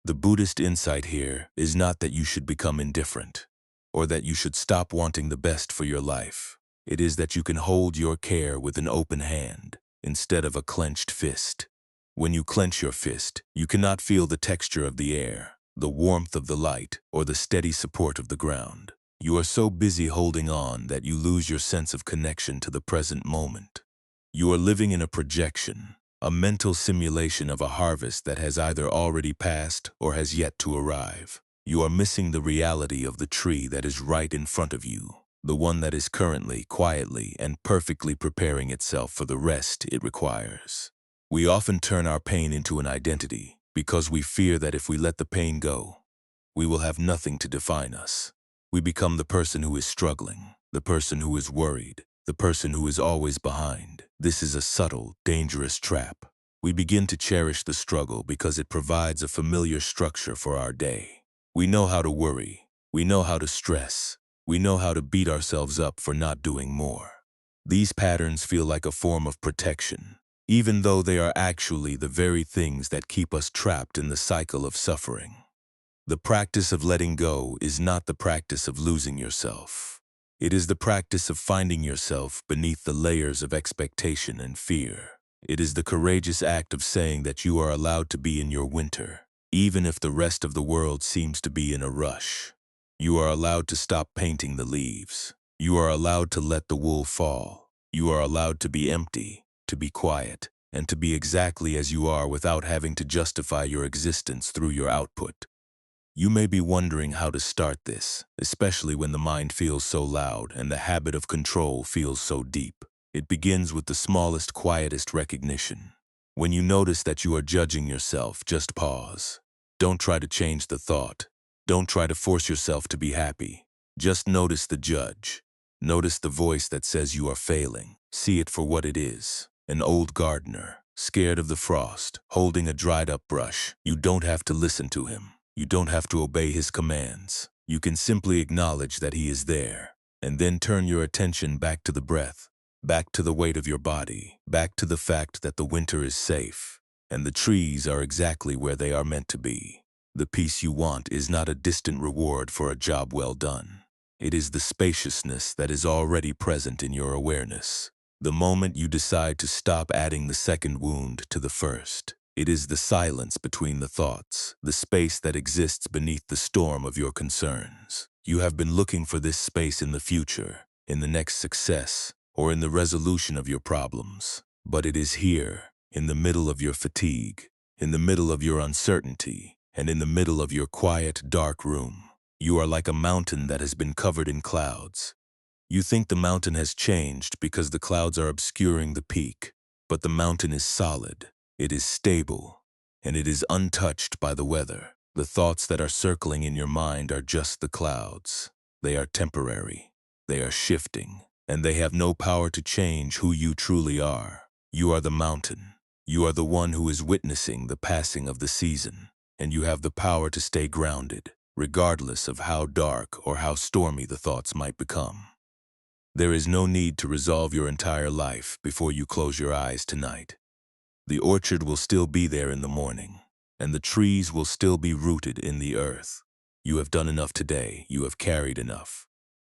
The Buddhist insight here is not that you should become indifferent, or that you should stop wanting the best for your life. It is that you can hold your care with an open hand, instead of a clenched fist. When you clench your fist, you cannot feel the texture of the air, the warmth of the light, or the steady support of the ground. You are so busy holding on that you lose your sense of connection to the present moment. You are living in a projection, a mental simulation of a harvest that has either already passed or has yet to arrive. You are missing the reality of the tree that is right in front of you, the one that is currently, quietly, and perfectly preparing itself for the rest it requires. We often turn our pain into an identity because we fear that if we let the pain go, we will have nothing to define us. We become the person who is struggling, the person who is worried, the person who is always behind. This is a subtle, dangerous trap. We begin to cherish the struggle because it provides a familiar structure for our day. We know how to worry. We know how to stress. We know how to beat ourselves up for not doing more. These patterns feel like a form of protection, even though they are actually the very things that keep us trapped in the cycle of suffering. The practice of letting go is not the practice of losing yourself. It is the practice of finding yourself beneath the layers of expectation and fear. It is the courageous act of saying that you are allowed to be in your winter, even if the rest of the world seems to be in a rush. You are allowed to stop painting the leaves. You are allowed to let the wool fall. You are allowed to be empty, to be quiet, and to be exactly as you are without having to justify your existence through your output. You may be wondering how to start this, especially when the mind feels so loud and the habit of control feels so deep. It begins with the smallest, quietest recognition. When you notice that you are judging yourself, just pause. Don't try to change the thought. Don't try to force yourself to be happy. Just notice the judge. Notice the voice that says you are failing. See it for what it is. An old gardener, scared of the frost, holding a dried-up brush. You don't have to listen to him. You don't have to obey his commands. You can simply acknowledge that he is there, and then turn your attention back to the breath, back to the weight of your body, back to the fact that the winter is safe, and the trees are exactly where they are meant to be. The peace you want is not a distant reward for a job well done. It is the spaciousness that is already present in your awareness. The moment you decide to stop adding the second wound to the first, it is the silence between the thoughts, the space that exists beneath the storm of your concerns. You have been looking for this space in the future, in the next success, or in the resolution of your problems. But it is here, in the middle of your fatigue, in the middle of your uncertainty, and in the middle of your quiet, dark room. You are like a mountain that has been covered in clouds. You think the mountain has changed because the clouds are obscuring the peak, but the mountain is solid, it is stable, and it is untouched by the weather. The thoughts that are circling in your mind are just the clouds. They are temporary, they are shifting, and they have no power to change who you truly are. You are the mountain. You are the one who is witnessing the passing of the season, and you have the power to stay grounded, regardless of how dark or how stormy the thoughts might become. There is no need to resolve your entire life before you close your eyes tonight. The orchard will still be there in the morning, and the trees will still be rooted in the earth. You have done enough today, you have carried enough.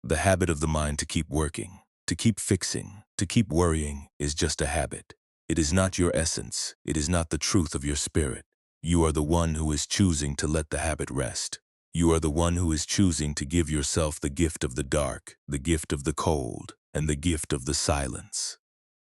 The habit of the mind to keep working, to keep fixing, to keep worrying is just a habit. It is not your essence, it is not the truth of your spirit. You are the one who is choosing to let the habit rest. You are the one who is choosing to give yourself the gift of the dark, the gift of the cold, and the gift of the silence.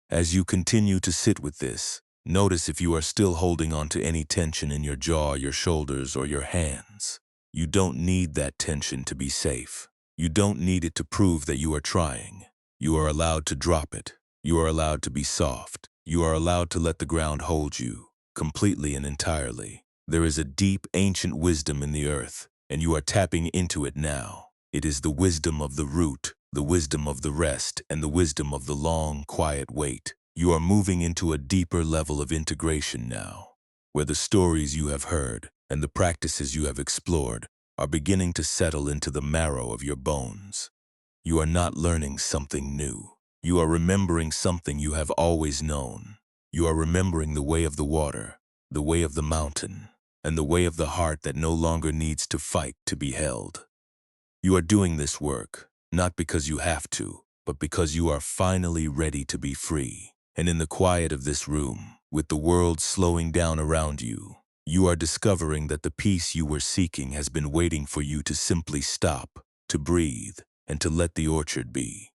As you continue to sit with this, notice if you are still holding on to any tension in your jaw, your shoulders, or your hands. You don't need that tension to be safe. You don't need it to prove that you are trying. You are allowed to drop it. You are allowed to be soft. You are allowed to let the ground hold you, completely and entirely. There is a deep, ancient wisdom in the earth, and you are tapping into it now. It is the wisdom of the root, the wisdom of the rest, and the wisdom of the long, quiet wait. You are moving into a deeper level of integration now, where the stories you have heard and the practices you have explored are beginning to settle into the marrow of your bones. You are not learning something new. You are remembering something you have always known. You are remembering the way of the water, the way of the mountain, and the way of the heart that no longer needs to fight to be held. You are doing this work, not because you have to, but because you are finally ready to be free. And in the quiet of this room, with the world slowing down around you, you are discovering that the peace you were seeking has been waiting for you to simply stop, to breathe, and to let the orchard be.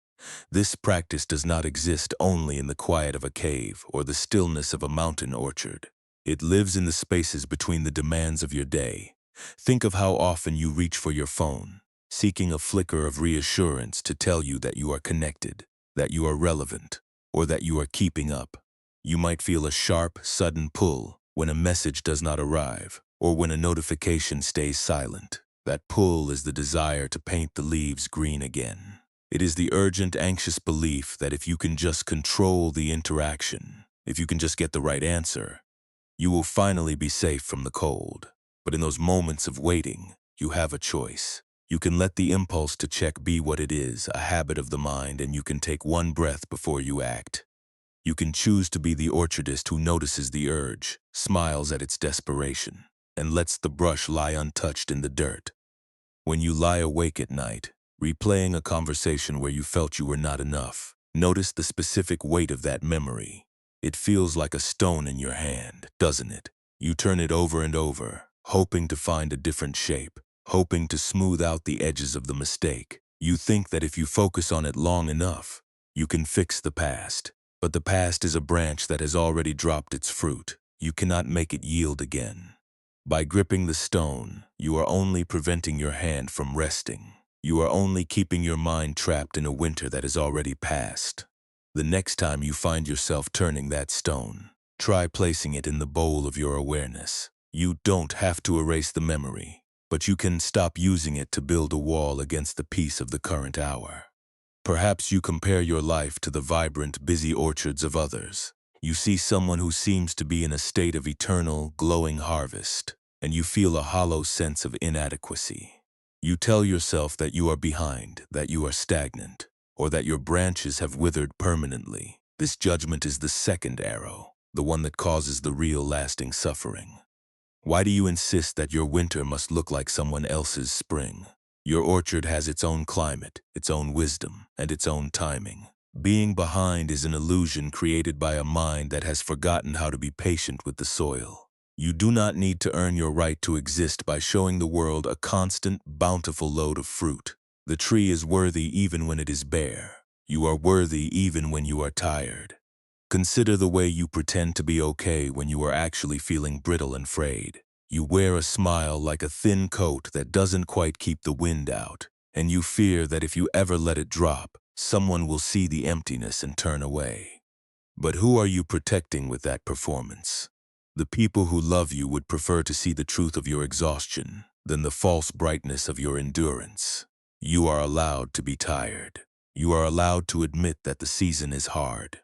This practice does not exist only in the quiet of a cave or the stillness of a mountain orchard. It lives in the spaces between the demands of your day. Think of how often you reach for your phone, seeking a flicker of reassurance to tell you that you are connected, that you are relevant, or that you are keeping up. You might feel a sharp, sudden pull when a message does not arrive, or when a notification stays silent. That pull is the desire to paint the leaves green again. It is the urgent, anxious belief that if you can just control the interaction, if you can just get the right answer, you will finally be safe from the cold. But in those moments of waiting, you have a choice. You can let the impulse to check be what it is, a habit of the mind, and you can take one breath before you act. You can choose to be the orchardist who notices the urge, smiles at its desperation, and lets the brush lie untouched in the dirt. When you lie awake at night, replaying a conversation where you felt you were not enough, notice the specific weight of that memory. It feels like a stone in your hand, doesn't it? You turn it over and over, hoping to find a different shape, hoping to smooth out the edges of the mistake. You think that if you focus on it long enough, you can fix the past. But the past is a branch that has already dropped its fruit. You cannot make it yield again. By gripping the stone, you are only preventing your hand from resting. You are only keeping your mind trapped in a winter that is already past. The next time you find yourself turning that stone, try placing it in the bowl of your awareness. You don't have to erase the memory. but you can stop using it to build a wall against the peace of the current hour. Perhaps you compare your life to the vibrant, busy orchards of others. You see someone who seems to be in a state of eternal, glowing harvest, and you feel a hollow sense of inadequacy. You tell yourself that you are behind, that you are stagnant, or that your branches have withered permanently. This judgment is the second arrow, the one that causes the real lasting suffering. Why do you insist that your winter must look like someone else's spring? Your orchard has its own climate, its own wisdom, and its own timing. Being behind is an illusion created by a mind that has forgotten how to be patient with the soil. You do not need to earn your right to exist by showing the world a constant, bountiful load of fruit. The tree is worthy even when it is bare. You are worthy even when you are tired. Consider the way you pretend to be okay when you are actually feeling brittle and frayed. You wear a smile like a thin coat that doesn't quite keep the wind out, and you fear that if you ever let it drop, someone will see the emptiness and turn away. But who are you protecting with that performance? The people who love you would prefer to see the truth of your exhaustion than the false brightness of your endurance. You are allowed to be tired. You are allowed to admit that the season is hard.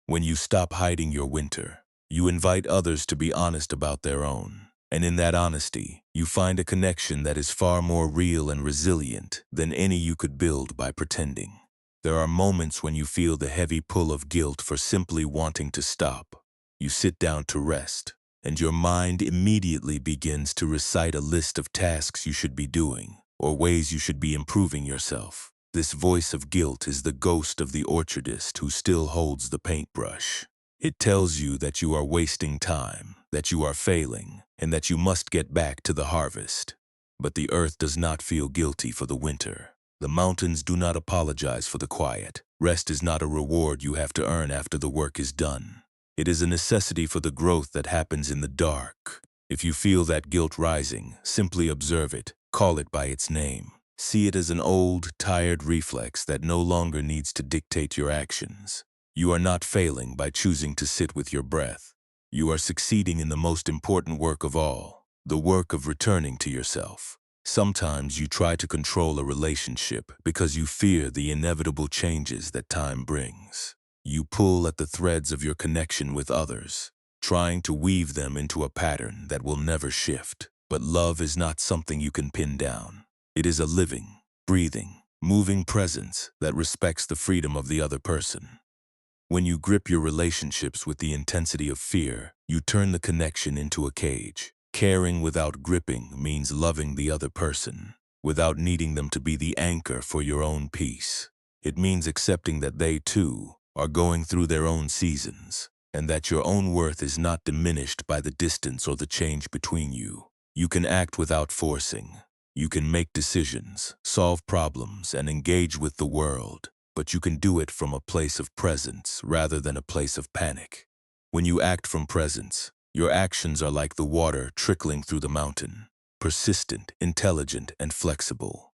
When you stop hiding your winter, you invite others to be honest about their own. And in that honesty, you find a connection that is far more real and resilient than any you could build by pretending. There are moments when you feel the heavy pull of guilt for simply wanting to stop. You sit down to rest, and your mind immediately begins to recite a list of tasks you should be doing, or ways you should be improving yourself. This voice of guilt is the ghost of the orchardist who still holds the paintbrush. It tells you that you are wasting time, that you are failing, and that you must get back to the harvest. But the earth does not feel guilty for the winter. The mountains do not apologize for the quiet. Rest is not a reward you have to earn after the work is done. It is a necessity for the growth that happens in the dark. If you feel that guilt rising, simply observe it, call it by its name. See it as an old, tired reflex that no longer needs to dictate your actions. You are not failing by choosing to sit with your breath. You are succeeding in the most important work of all, the work of returning to yourself. Sometimes you try to control a relationship because you fear the inevitable changes that time brings. You pull at the threads of your connection with others, trying to weave them into a pattern that will never shift. But love is not something you can pin down. It is a living, breathing, moving presence that respects the freedom of the other person. When you grip your relationships with the intensity of fear, you turn the connection into a cage. Caring without gripping means loving the other person, without needing them to be the anchor for your own peace. It means accepting that they, too, are going through their own seasons, and that your own worth is not diminished by the distance or the change between you. You can act without forcing. You can make decisions, solve problems, and engage with the world, but you can do it from a place of presence rather than a place of panic. When you act from presence, your actions are like the water trickling through the mountain, persistent, intelligent, and flexible.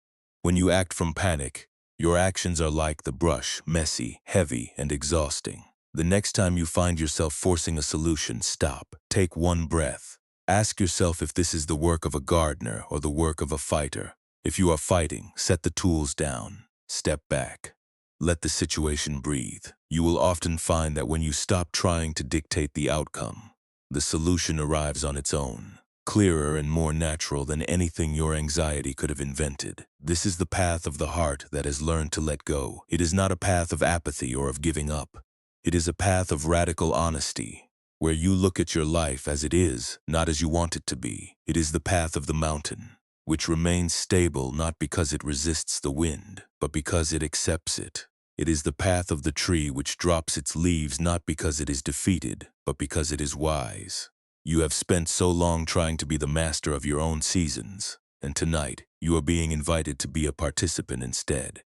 When you act from panic, your actions are like the brush, messy, heavy, and exhausting. The next time you find yourself forcing a solution, stop, take one breath. Ask yourself if this is the work of a gardener or the work of a fighter. If you are fighting, set the tools down. Step back. Let the situation breathe. You will often find that when you stop trying to dictate the outcome, the solution arrives on its own, clearer and more natural than anything your anxiety could have invented. This is the path of the heart that has learned to let go. It is not a path of apathy or of giving up. It is a path of radical honesty, where you look at your life as it is, not as you want it to be. It is the path of the mountain, which remains stable not because it resists the wind, but because it accepts it. It is the path of the tree which drops its leaves not because it is defeated, but because it is wise. You have spent so long trying to be the master of your own seasons, and tonight you are being invited to be a participant instead.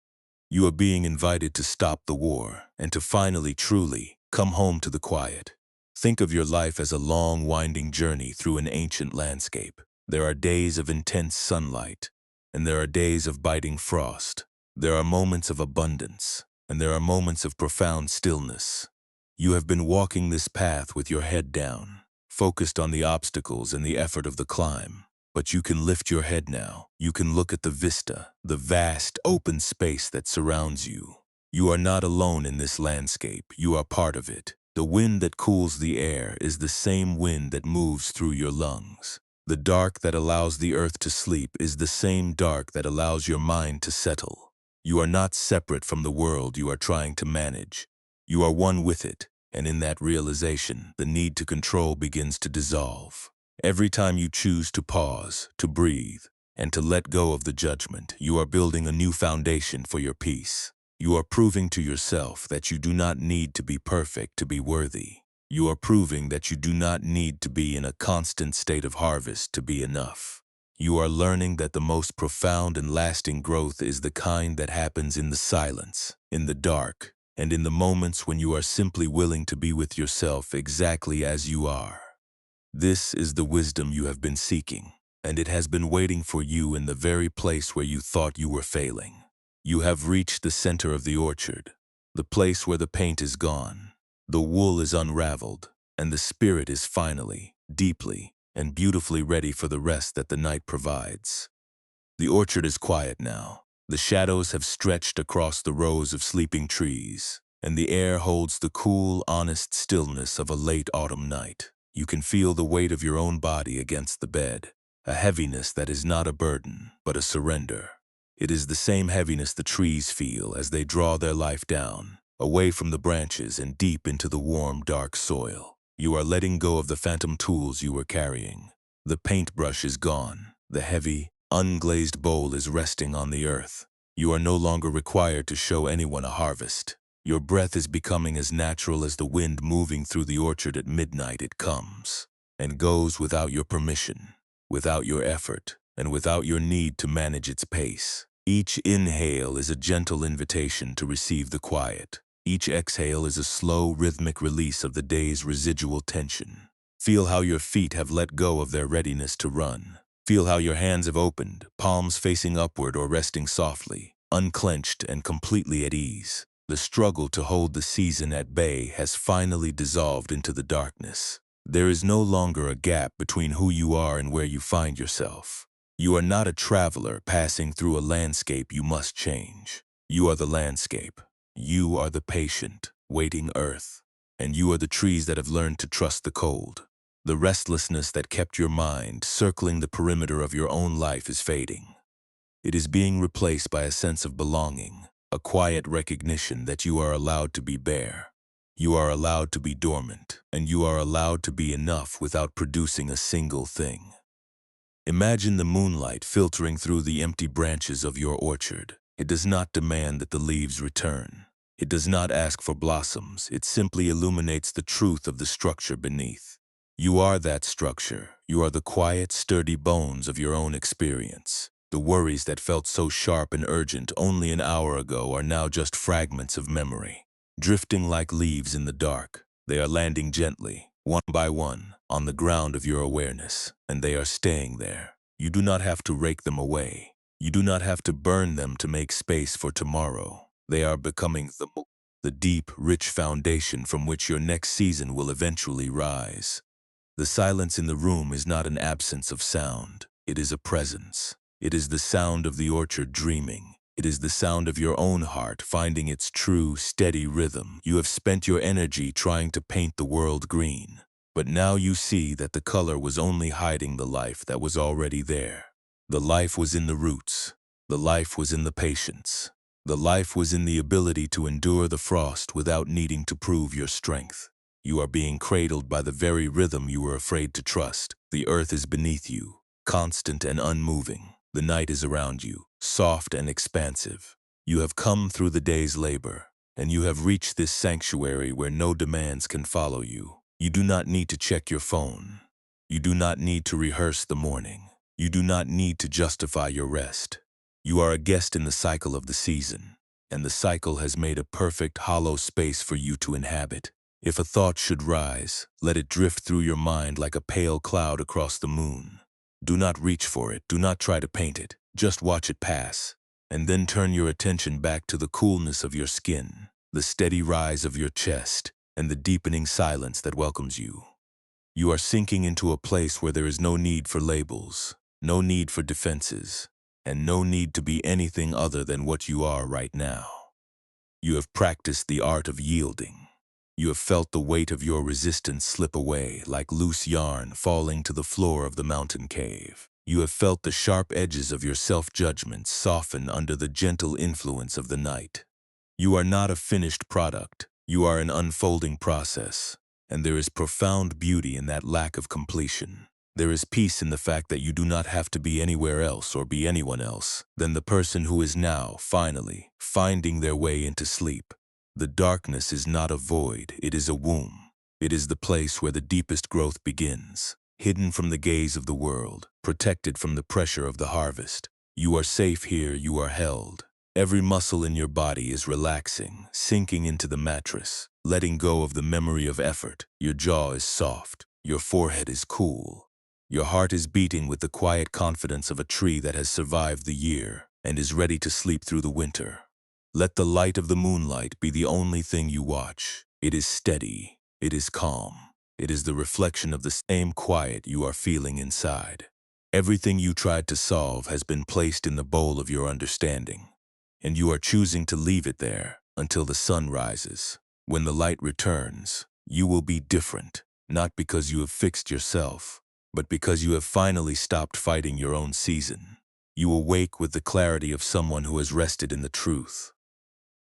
You are being invited to stop the war and to finally, truly, come home to the quiet. Think of your life as a long, winding journey through an ancient landscape. There are days of intense sunlight, and there are days of biting frost. There are moments of abundance, and there are moments of profound stillness. You have been walking this path with your head down, focused on the obstacles and the effort of the climb. But you can lift your head now. You can look at the vista, the vast, open space that surrounds you. You are not alone in this landscape. You are part of it. The wind that cools the air is the same wind that moves through your lungs. The dark that allows the earth to sleep is the same dark that allows your mind to settle. You are not separate from the world you are trying to manage. You are one with it, and in that realization, the need to control begins to dissolve. Every time you choose to pause, to breathe, and to let go of the judgment, you are building a new foundation for your peace. You are proving to yourself that you do not need to be perfect to be worthy. You are proving that you do not need to be in a constant state of harvest to be enough. You are learning that the most profound and lasting growth is the kind that happens in the silence, in the dark, and in the moments when you are simply willing to be with yourself exactly as you are. This is the wisdom you have been seeking, and it has been waiting for you in the very place where you thought you were failing. You have reached the center of the orchard, the place where the paint is gone, the wool is unraveled, and the spirit is finally, deeply, and beautifully ready for the rest that the night provides. The orchard is quiet now. The shadows have stretched across the rows of sleeping trees, and the air holds the cool, honest stillness of a late autumn night. You can feel the weight of your own body against the bed, a heaviness that is not a burden, but a surrender. It is the same heaviness the trees feel as they draw their life down, away from the branches and deep into the warm, dark soil. You are letting go of the phantom tools you were carrying. The paintbrush is gone. The heavy, unglazed bowl is resting on the earth. You are no longer required to show anyone a harvest. Your breath is becoming as natural as the wind moving through the orchard at midnight. It comes and goes without your permission, without your effort, and without your need to manage its pace. Each inhale is a gentle invitation to receive the quiet. Each exhale is a slow, rhythmic release of the day's residual tension. Feel how your feet have let go of their readiness to run. Feel how your hands have opened, palms facing upward or resting softly, unclenched and completely at ease. The struggle to hold the season at bay has finally dissolved into the darkness. There is no longer a gap between who you are and where you find yourself. You are not a traveler passing through a landscape you must change. You are the landscape. You are the patient, waiting earth. And you are the trees that have learned to trust the cold. The restlessness that kept your mind circling the perimeter of your own life is fading. It is being replaced by a sense of belonging, a quiet recognition that you are allowed to be bare. You are allowed to be dormant, and you are allowed to be enough without producing a single thing. Imagine the moonlight filtering through the empty branches of your orchard. It does not demand that the leaves return. It does not ask for blossoms. It simply illuminates the truth of the structure beneath. You are that structure. You are the quiet, sturdy bones of your own experience. The worries that felt so sharp and urgent only an hour ago are now just fragments of memory, drifting like leaves in the dark. They are landing gently, one by one, on the ground of your awareness, and they are staying there. You do not have to rake them away. You do not have to burn them to make space for tomorrow. They are becoming the deep, rich foundation from which your next season will eventually rise. The silence in the room is not an absence of sound. It is a presence. It is the sound of the orchard dreaming. It is the sound of your own heart finding its true, steady rhythm. You have spent your energy trying to paint the world green, but now you see that the color was only hiding the life that was already there. The life was in the roots. The life was in the patience. The life was in the ability to endure the frost without needing to prove your strength. You are being cradled by the very rhythm you were afraid to trust. The earth is beneath you, constant and unmoving. The night is around you, soft and expansive. You have come through the day's labor, and you have reached this sanctuary where no demands can follow you. You do not need to check your phone. You do not need to rehearse the morning. You do not need to justify your rest. You are a guest in the cycle of the season, and the cycle has made a perfect hollow space for you to inhabit. If a thought should rise, let it drift through your mind like a pale cloud across the moon. Do not reach for it, do not try to paint it, just watch it pass, and then turn your attention back to the coolness of your skin, the steady rise of your chest, and the deepening silence that welcomes you. You are sinking into a place where there is no need for labels, no need for defenses, and no need to be anything other than what you are right now. You have practiced the art of yielding. You have felt the weight of your resistance slip away like loose yarn falling to the floor of the mountain cave. You have felt the sharp edges of your self-judgment soften under the gentle influence of the night. You are not a finished product. You are an unfolding process, and there is profound beauty in that lack of completion. There is peace in the fact that you do not have to be anywhere else or be anyone else than the person who is now, finally, finding their way into sleep. The darkness is not a void, it is a womb. It is the place where the deepest growth begins, hidden from the gaze of the world, protected from the pressure of the harvest. You are safe here, you are held. Every muscle in your body is relaxing, sinking into the mattress, letting go of the memory of effort. Your jaw is soft, your forehead is cool. Your heart is beating with the quiet confidence of a tree that has survived the year and is ready to sleep through the winter. Let the light of the moonlight be the only thing you watch. It is steady, it is calm, it is the reflection of the same quiet you are feeling inside. Everything you tried to solve has been placed in the bowl of your understanding, and you are choosing to leave it there until the sun rises. When the light returns, you will be different, not because you have fixed yourself, but because you have finally stopped fighting your own season. You awake with the clarity of someone who has rested in the truth.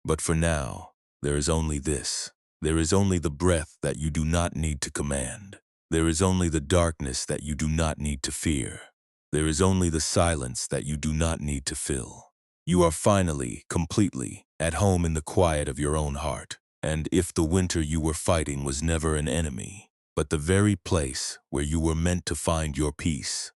But for now, there is only this. There is only the breath that you do not need to command. There is only the darkness that you do not need to fear. There is only the silence that you do not need to fill. You are finally, completely, at home in the quiet of your own heart. And if the winter you were fighting was never an enemy, but the very place where you were meant to find your peace,